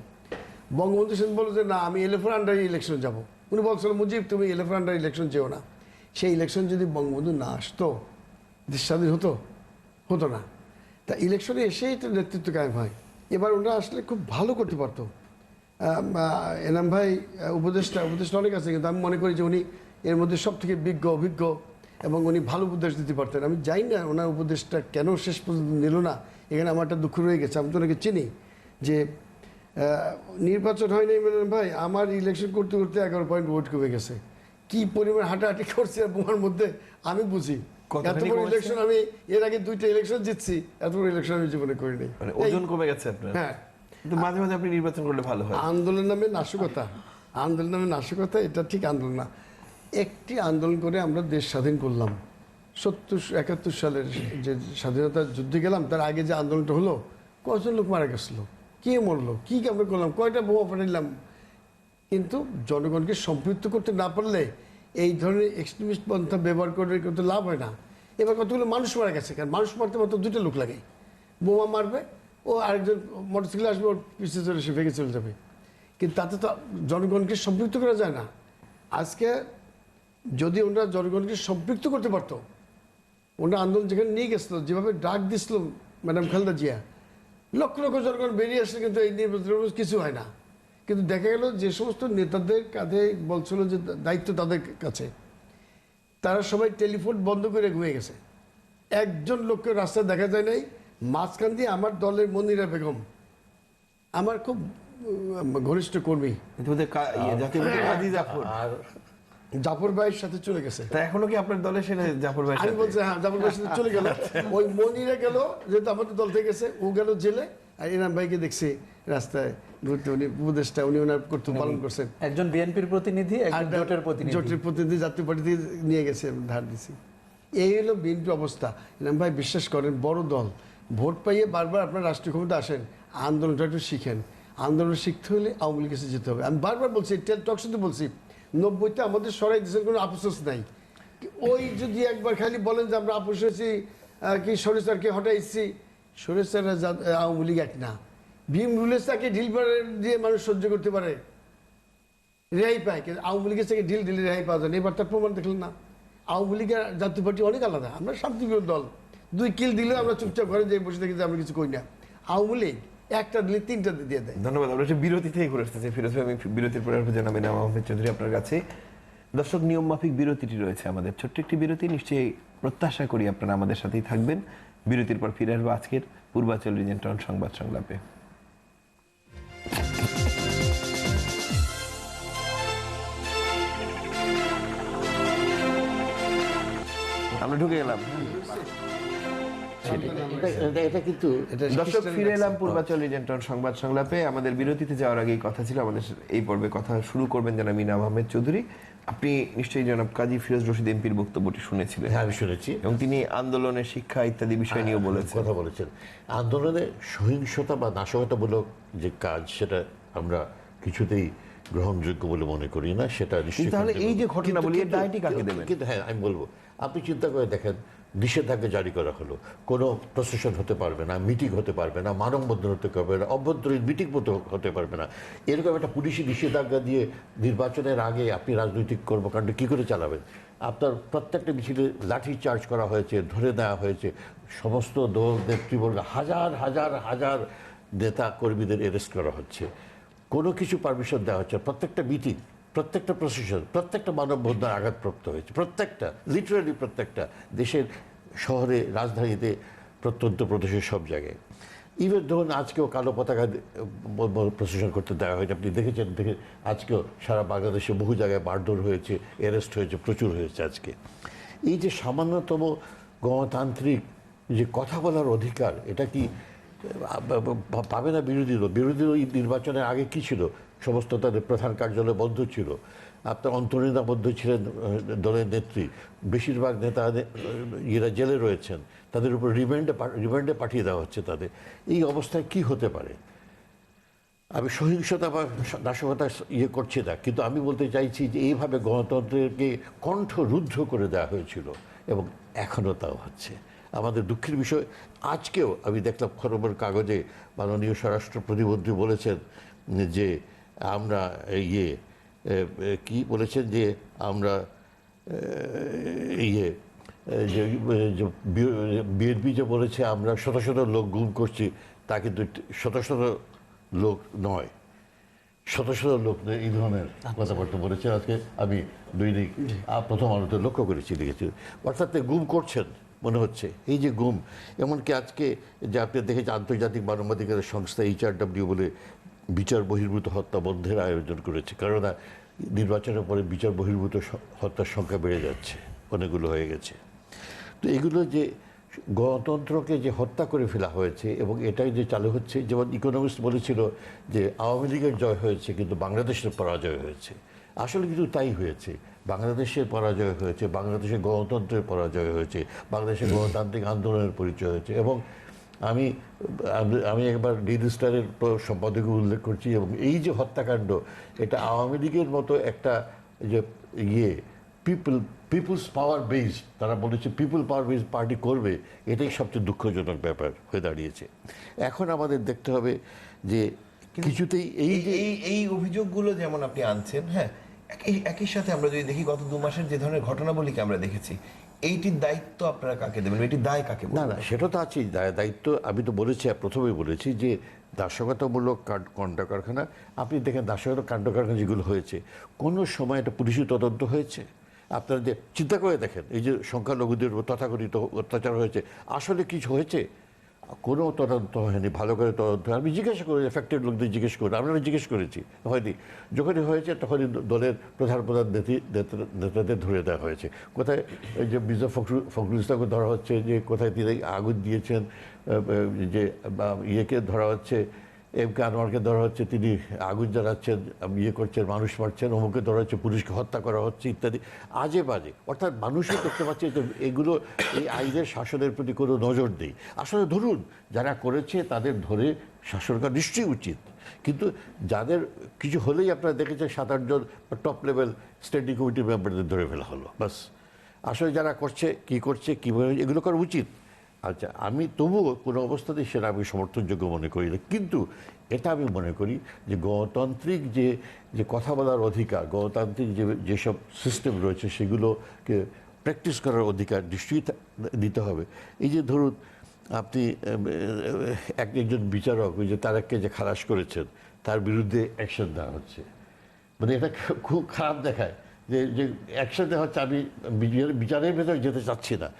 বঙ্গবন্ধু সেন বলল যে না, আমি এলএফের আন্ডারে ইলেকশনে যাবো। উনি বলছিল মুজিব তুমি এলএফের আন্ডারে ইলেকশন যেও না। সেই ইলেকশন যদি বঙ্গবন্ধু না আসতো, দেশ স্বাধীন হতো না। তা ইলেকশনে এসেই তো নেতৃত্ব কায়েম হয়। এবার ওনারা আসলে খুব ভালো করতে পারতো। এনাম ভাই উপদেষ্টা অনেক আছে, কিন্তু আমি মনে করি যে উনি এর মধ্যে সব থেকে অভিজ্ঞ, এবং উনি ভালো উপদেশ দিতে পারতেন। আমি জানি না ওনার উপদেশটা কেন শেষ পর্যন্ত নিল না, এখানে আমার একটা দুঃখ রয়ে গেছে। আমি তো ওনাকে চিনি, যে নির্বাচন হয়নি ভাই, আমার ইলেকশন করতে করতে 11 পয়েন্ট ভোট কমে গেছে। কি পরিমাণ হাঁটাহাঁটি করছে বোমার মধ্যে আমি বুঝি। এত বড় ইলেকশন আমি এর আগে 2টা ইলেকশন জিতছি, এত বড় ইলেকশন আমি জীবনে করিনি। মানে ওজন কমে গেছে আপনার। হ্যাঁ, কিন্তু মাঝে মাঝে আপনি নির্বাচন করলে ভালো হয়। আন্দোলন নামে নাশকতা, এটা ঠিক আন্দোলন না। একটি আন্দোলন করে আমরা দেশ স্বাধীন করলাম। 71 সালের যে স্বাধীনতার যুদ্ধে গেলাম, তার আগে যে আন্দোলনটা হলো, কজন লোক মারা গেছিল, কে মরলো, কি আমরা করলাম, কয়টা বোমা ফাটাইলাম। কিন্তু জনগণকে সম্পৃক্ত করতে না পারলে এই ধরনের এক্সট্রিমিস্ট পন্থা ব্যবহার করে কিন্তু লাভ হয় না। এবার কতগুলো মানুষ মারা গেছে, কারণ মানুষ মারতে মাত্র 2টা লোক লাগে। বোমা মারবে, ও আরেকজন মোটরসাইকেল আসবে, ওর পিছিয়ে চলে এসে ভেঙে চলে যাবে। কিন্তু তাতে তো জনগণকে সম্পৃক্ত করা যায় না। আজকে যদি ওনারা জনগণকে সম্পৃক্ত করতে পারতো, ওনারা আন্দোলন যেখানে নিয়ে গেছিল, যেভাবে ডাক দিছিল ম্যাডাম খালেদা জিয়া, লক্ষ লক্ষ জনগণ বেরিয়ে আসলে কিন্তু এই নির্বাচন কিছু হয় না। কিন্তু দেখা গেল যে সমস্ত নেতাদের কাঁধে বলছিল যে দায়িত্ব তাদের কাছে, তারা সবাই টেলিফোন বন্ধ করে ঘুমিয়ে গেছে। একজন লোককে রাস্তায় দেখা যায় নাই। মাঝখান দিয়ে আমার দলের মনিরা বেগম, আমার খুব ঘনিষ্ঠ কর্মী, জাফর ভাইয়ের সাথে চলে গেছে। তা এখনো কি আপনার দলে সেটা জাফর ভাই? আমি বলছি হ্যাঁ, জাফর ভাইয়ের সাথে চলে গেল। ওই মনিরা গেল, যেহেতু আমাদের দল থেকে গেছে, ও গেল জেলে। আর এনাম ভাইকে দেখছি রাস্তায় ঘুরতে, উনি উপদেষ্টা, উনি ওনার কর্তব্য পালন করছেন। একজন বিএনপির প্রতিনিধি, একজন জোটের প্রতিনিধি, জাতীয় পার্টি নিয়ে গেছে, ধার দিছি। এই হলো বিএনপি অবস্থা। ইনাম ভাই বিশ্বাস করেন, বড় দল ভোট পাইয়ে বারবার আপনার রাষ্ট্রীয় ক্ষমতা আসেন, আন্দোলনটা একটু শিখেন। আন্দোলন শিখতে হলে আওয়ামী লীগের কাছে যেতে হবে। আমি বারবার বলছি, টকশোতে বলছি, 90-তে আমাদের সরাই দিয়েছেন, কোনো আফসোস নাই। ওই যদি একবার খালি বলেন যে আমরা আপোষ হয়েছি, কি শরীর স্যারকে হটাইছি, শরীর স্যার আওয়ামী লীগ এক না। ভীম রুলের তাকে ঢিল দিয়ে মানুষ সহ্য করতে পারে, রেহাই পায়, কিন্তু আওয়ামী লীগের থেকে ঢিল ঢিলে রেহাই পাওয়া যায় না। এবার তার প্রমাণ দেখলেন না। আওয়ামী লীগের জাতীয় পার্টি অনেক আলাদা, আমরা শান্তিপ্রিয় দল, 2 কিল দিলেও আমরা চুপচাপ ঘরে যাই বসে থাকি যে আমরা কিছু করি না। আওয়ামী লীগ একটা দিলে 3টা দিয়ে দেয়। ধন্যবাদ। আমরা একটা বিরতি থেকে ঘুরে আসতেছি ফিরোজ ভাই। আমি বিরতির পরে জানাবেন আহমেদ চৌধুরী আপনার কাছে। দর্শক, নিয়ম মাফিক বিরতিটি রয়েছে আমাদের, ছোট্ট একটি বিরতি। নিশ্চয়ই প্রত্যাশা করি আপনারা আমাদের সাথেই থাকবেন। বিরতির পর ফিরে আসবো আজকের পূর্বাচল রিজেন্ট সংবাদ সংলাপে। আমরা ঢুকে গেলাম। এটা কিন্তু দর্শক, ফিরে এলাম পূর্বাচল রিজেন্ট সংবাদ সংলাপে। আমাদের বিরতিতে যাওয়ার আগেই কথা ছিল, আমাদের এই পর্বে কথা শুরু করবেন জনাব ইনাম আহমেদ চৌধুরী। আপনি নিশ্চয়ই জনাব কাজী ফিরোজ রশিদ এমপির বক্তব্যটি শুনেছিলেন। হ্যাঁ, আমি শুনেছি। এবং তিনি আন্দোলনের শিক্ষা ইত্যাদি বিষয় নিয়েও বলেছেন, কথা বলেছেন। আন্দোলনে সহিংসতা বা নাশকতামূলক যে কাজ, সেটা আমরা কিছুতেই গ্রহণযোগ্য বলে মনে করি না। সেটা নিশ্চয়ই। তাহলে এই যে ঘটনাবলী, এর দায়টি কাকে দেবেন? কিন্তু হ্যাঁ, আমি বলবো, আপনি চিন্তা করে দেখেন, নিষেধাজ্ঞা জারি করা হলো, কোনো প্রসেশন হতে পারবে না, মিটিং হতে পারবে না, মানববন্ধন হতে পারবে না, অভ্যন্তরীণ মিটিং হতে পারবে না। এরকম একটা পুলিশি নিষেধাজ্ঞা দিয়ে নির্বাচনের আগে আপনি রাজনৈতিক কর্মকাণ্ড কী করে চালাবেন? আপনার প্রত্যেকটা মিছিলে লাঠি চার্জ করা হয়েছে, ধরে নেওয়া হয়েছে, সমস্ত দল নেতৃবর্গ, হাজার হাজার হাজার নেতা কর্মীদের অ্যারেস্ট করা হচ্ছে, কোনো কিছু পারমিশন দেওয়া হচ্ছে। প্রত্যেকটা মিটিং, প্রত্যেকটা প্রসেশন, প্রত্যেকটা মানববন্ধন আঘাতপ্রাপ্ত হয়েছে, প্রত্যেকটা, লিটারালি প্রত্যেকটা, দেশের শহরে, রাজধানীতে, প্রত্যন্ত প্রদেশের সব জায়গায়। ইভেন ধরুন আজকেও কালো পতাকা প্রসেশন করতে দেওয়া হয়েছে। আপনি দেখেছেন, আজকেও সারা বাংলাদেশে বহু জায়গায় মারধর হয়েছে, অ্যারেস্ট হয়েছে, প্রচুর হয়েছে আজকে। এই যে সামান্যতম গণতান্ত্রিক যে কথা বলার অধিকার, এটা কি পাবে না বিরোধীরা? এই নির্বাচনের আগে কি ছিল? সমস্ত তাদের প্রধান কার্যালয় বন্ধ ছিল, আপনার অন্তর্নিন্দা বন্ধ ছিলেন দলের নেত্রী, বেশিরভাগ নেতা এরা জেলে রয়েছেন, তাদের উপর রিমান্ডে পাঠিয়ে দেওয়া হচ্ছে তাদের। এই অবস্থায় কি হতে পারে? আমি সহিংসতা বা নাশকতা করছি না, কিন্তু আমি বলতে চাইছি যে এইভাবে গণতন্ত্রকে কণ্ঠরুদ্ধ করে দেওয়া হয়েছিল এবং এখনও তাও হচ্ছে। আমাদের দুঃখের বিষয়, আজকেও আমি দেখলাম খবরের কাগজে মাননীয় স্বরাষ্ট্র প্রতিমন্ত্রী বলেছেন যে আমরা কি বলেছেন, যে আমরা যে বিএনপি যে বলেছে আমরা শত শত লোক গুম করছি, তা কিন্তু শত শত লোক নয়, শত শত লোক এই ধরনের কথাবার্তা বলেছে। আজকে আমি দৈনিক প্রথম আলোতে লক্ষ্য করেছি, দেখেছি। অর্থাৎ গুম করছেন মনে হচ্ছে। এই যে গুম, এমনকি আজকে যে আপনি দেখেছেন আন্তর্জাতিক মানবাধিকারের সংস্থা HRW বলে বিচার বহির্ভূত হত্যা বন্ধের আয়োজন করেছে, কারণ নির্বাচনের পরে বিচার বহির্ভূত হত্যার সংখ্যা বেড়ে যাচ্ছে, অনেকগুলো হয়ে গেছে। তো এগুলো যে গণতন্ত্রকে যে হত্যা করে ফেলা হয়েছে এবং এটাই যে চালু হচ্ছে, যেমন ইকোনমিস্ট বলেছিল যে আওয়ামী লীগের জয় হয়েছে কিন্তু বাংলাদেশের পরাজয় হয়েছে। আসলে কিন্তু তাই হয়েছে, বাংলাদেশের পরাজয় হয়েছে, বাংলাদেশের গণতন্ত্রের পরাজয় হয়েছে, বাংলাদেশের গণতান্ত্রিক আন্দোলনের পরিচয় হয়েছে। এবং আমি একবার ডেইলি স্টারের সম্পাদকে উল্লেখ করছি, এবং এই যে হত্যাকাণ্ড, এটা আওয়ামী লীগের মতো একটা যে পিপুলস পাওয়ার বেস, তারা বলেছে পিপুল পাওয়ার বেস পার্টি করবে, এটাই সবচেয়ে দুঃখজনক ব্যাপার হয়ে দাঁড়িয়েছে। এখন আমাদের দেখতে হবে যে কিছুতেই এই অভিযোগগুলো যেমন আপনি আনছেন, হ্যাঁ, একই সাথে আমরা যদি দেখি গত 2 মাসের যে ধরনের ঘটনাবলীকে আমরা দেখেছি, এইটির দায়িত্ব আপনারা কাকে দেবেন? এটির দায় কাকে? না, সেটা তো আছেই, দায়িত্ব। আমি তো বলেছি, প্রথমেই বলেছি যে নাশকতামূলক কাণ্ড কারখানা, আপনি দেখেন নাশকতা কাণ্ড কারখানা যেগুলো হয়েছে, কোনো সময় একটা পুলিশি তদন্ত হয়েছে? আপনারা যে চিন্তা করে দেখেন, এই যে সংখ্যালঘুদের তথাকথিত অত্যাচার হয়েছে, আসলে কিছু হয়েছে? কোনো তদন্ত হয়নি, ভালো করে তদন্ত। আমি জিজ্ঞাসা করি, এফেক্টেড লোকদের জিজ্ঞেস করি, আমরা জিজ্ঞেস করেছি, হয়নি। যখনই হয়েছে তখনই দলের প্রধান নেতাদের ধরে দেওয়া হয়েছে। কোথায় এই যে মির্জা ফখরুল ইসলামকে ধরা হচ্ছে, যে কোথায় তিনি আগুন দিয়েছেন, যে ইয়েকে ধরা হচ্ছে, এম কে আনোয়ারকে ধরা হচ্ছে, তিনি আগুন জ্বালাচ্ছেন, ইয়ে করছেন, মানুষ মারছেন, অমুকে ধরা হচ্ছে, পুলিশকে হত্যা করা হচ্ছে ইত্যাদি আজে বাজে। অর্থাৎ মানুষই দেখতে পাচ্ছে যে এগুলো এই আইনের শাসনের প্রতি কোনো নজর নেই। আসলে ধরুন যারা করেছে তাদের ধরে শাসন করা নিশ্চয়ই উচিত, কিন্তু যাদের কিছু হলেই আপনারা দেখেছেন 7-8 জন টপ লেভেল স্ট্যান্ডিং কমিটির মেম্বারদের ধরে ফেলা হলো, বাস। আসলে যারা করছে কীভাবে এগুলো করা উচিত। আচ্ছা, আমি তবুও কোনো অবস্থাতেই সেটা আমি সমর্থনযোগ্য মনে করি না, কিন্তু এটা আমি মনে করি যে গণতান্ত্রিক যে কথা বলার অধিকার, গণতান্ত্রিক যেসব সিস্টেম রয়েছে সেগুলোকে প্র্যাকটিস করার অধিকার নিশ্চয়ই দিতে হবে। এই যে ধরুন আপনি একজন বিচারক ওই যে তারেককে যে খালাস করেছেন, তার বিরুদ্ধে অ্যাকশন দেওয়া হচ্ছে, মানে এটা খুব খারাপ দেখায় যে অ্যাকশন দেওয়া হচ্ছে। আমি বিচারের ভেতরে যেতে চাচ্ছি না,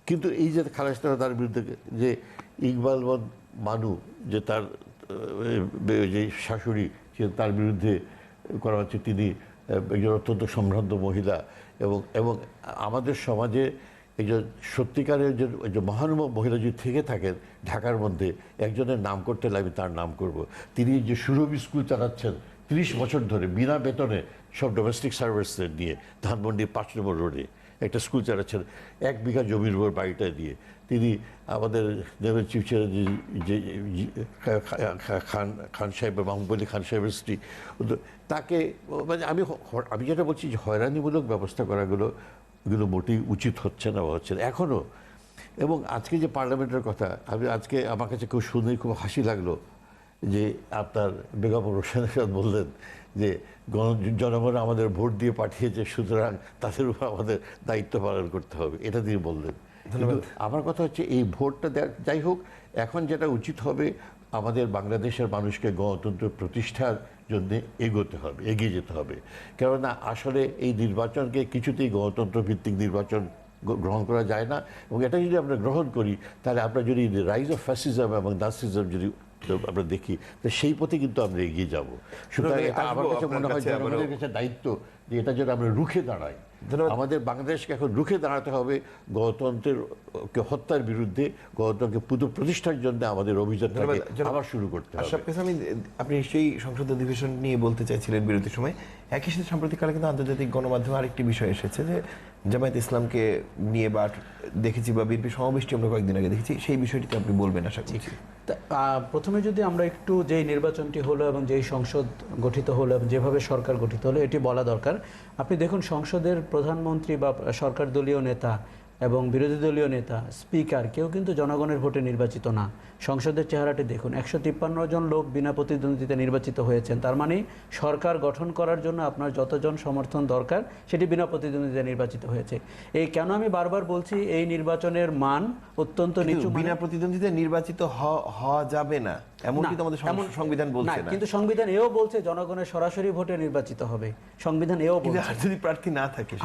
কিন্তু এই যে খালাস দেওয়া তার বিরুদ্ধে, যে ইকবাল মানু যে তার যে শাশুড়ি তার বিরুদ্ধে করা হচ্ছে, তিনি একজন অত্যন্ত সম্ভ্রান্ত মহিলা, এবং আমাদের সমাজে একজন সত্যিকারের যে মহানুভব মহিলা যদি থেকে থাকেন ঢাকার মধ্যে, একজনের নাম করতে হলে আমি তার নাম করব। তিনি যে সুরভি স্কুল চালাচ্ছেন 30 বছর ধরে বিনা বেতনে সব ডোমেস্টিক সার্ভিসদের নিয়ে, ধানমন্ডি 5 নম্বর রোডে একটা স্কুল চালাচ্ছেন 1 বিঘা জমির উপর বাড়িটা দিয়ে। তিনি আমাদের নেভেল চিফ ছিলেন যে খান সাহেব, মাহমুদ আলী খান সাহেবের স্ত্রী, তাকে মানে আমি যেটা বলছি যে হয়রানিমূলক ব্যবস্থা করাগুলো এগুলো মোটেই উচিত হচ্ছে না এখনও। এবং আজকে যে পার্লামেন্টের কথা, আমি আজকে আমার কাছে কেউ শুনে খুব হাসি লাগলো যে আপনার বেগম রোশন আহসাদ বললেন যে জনগণ আমাদের ভোট দিয়ে পাঠিয়েছে, সুতরাং তাদের উপর আমাদের দায়িত্ব পালন করতে হবে, এটা দিয়ে বললেন। কিন্তু আমার কথা হচ্ছে এই ভোটটা যাই হোক, এখন যেটা উচিত হবে আমাদের বাংলাদেশের মানুষকে গণতন্ত্র প্রতিষ্ঠার জন্য এগিয়ে যেতে হবে। কেননা আসলে এই নির্বাচনকে কিছুতেই গণতন্ত্র ভিত্তিক নির্বাচন গ্রহণ করা যায় না, এবং এটা যদি আমরা গ্রহণ করি তাহলে আমরা যদি রাইজ অফ ফ্যাসিজম এবং নাৎসিজম যদি আমরা দেখি, তো সেই পথে কিন্তু আমরা এগিয়ে যাব। সুতরাং এটা আমার কাছে মনে হয় জনগণের কাছে দায়িত্ব যে এটা যেন আমরা রুখে দাঁড়াই। আমাদের বাংলাদেশকে এখন রুখে দাঁড়াতে হবে গণতন্ত্রের হত্যার বিরুদ্ধে, গণতন্ত্রকে পুনঃপ্রতিষ্ঠার জন্য আমাদের অভিযানটাকে আবার শুরু করতে হবে। আপনি নিশ্চয়ই সংসদ অধিবেশন নিয়ে বলতে চাইছিলেন বিরতির সময়। একই সাথে সাম্প্রতিককালে কিন্তু আন্তর্জাতিক গণমাধ্যমে আরেকটি বিষয় এসেছে যে জামায়াত ইসলামকে নিয়ে বা দেখেছি বা বিএনপি সমাবেশটি আমরা কয়েকদিন আগে দেখেছি, সেই বিষয়টিতে আপনি বলবেন আশা করছি। প্রথমে যদি আমরা একটু যেই নির্বাচনটি হলো এবং যেই সংসদ গঠিত হলো এবং যেভাবে সরকার গঠিত হলো এটি বলা দরকার। আপনি দেখুন সংসদের প্রধানমন্ত্রী বা সরকার দলীয় নেতা এবং বিরোধী দলীয় নেতা, স্পিকার কেউ কিন্তু জনগণের ভোটে নির্বাচিত না। সংসদের চেহারাটি দেখুন, 153 জন লোক বিনা প্রতিদ্বন্দ্বিতা নির্বাচিত হয়েছেন। তার মানে সরকার গঠন করার জন্য আপনার যতজন সমর্থন দরকার সেটি বিনা প্রতিদ্বন্দ্বিতা নির্বাচিত হয়েছে। এই কেন আমি বারবার বলছি এই নির্বাচনের মান অত্যন্ত নিচু। বিনা প্রতিদ্বন্দ্বিতা নির্বাচিত হওয়া যাবে না এমন কিন্তু আমাদের সংবিধান বলছে না, কিন্তু সংবিধান এও বলছে জনগণের সরাসরি ভোটে নির্বাচিত হবে। সংবিধান এও বলছে যদি প্রার্থী না থাকে।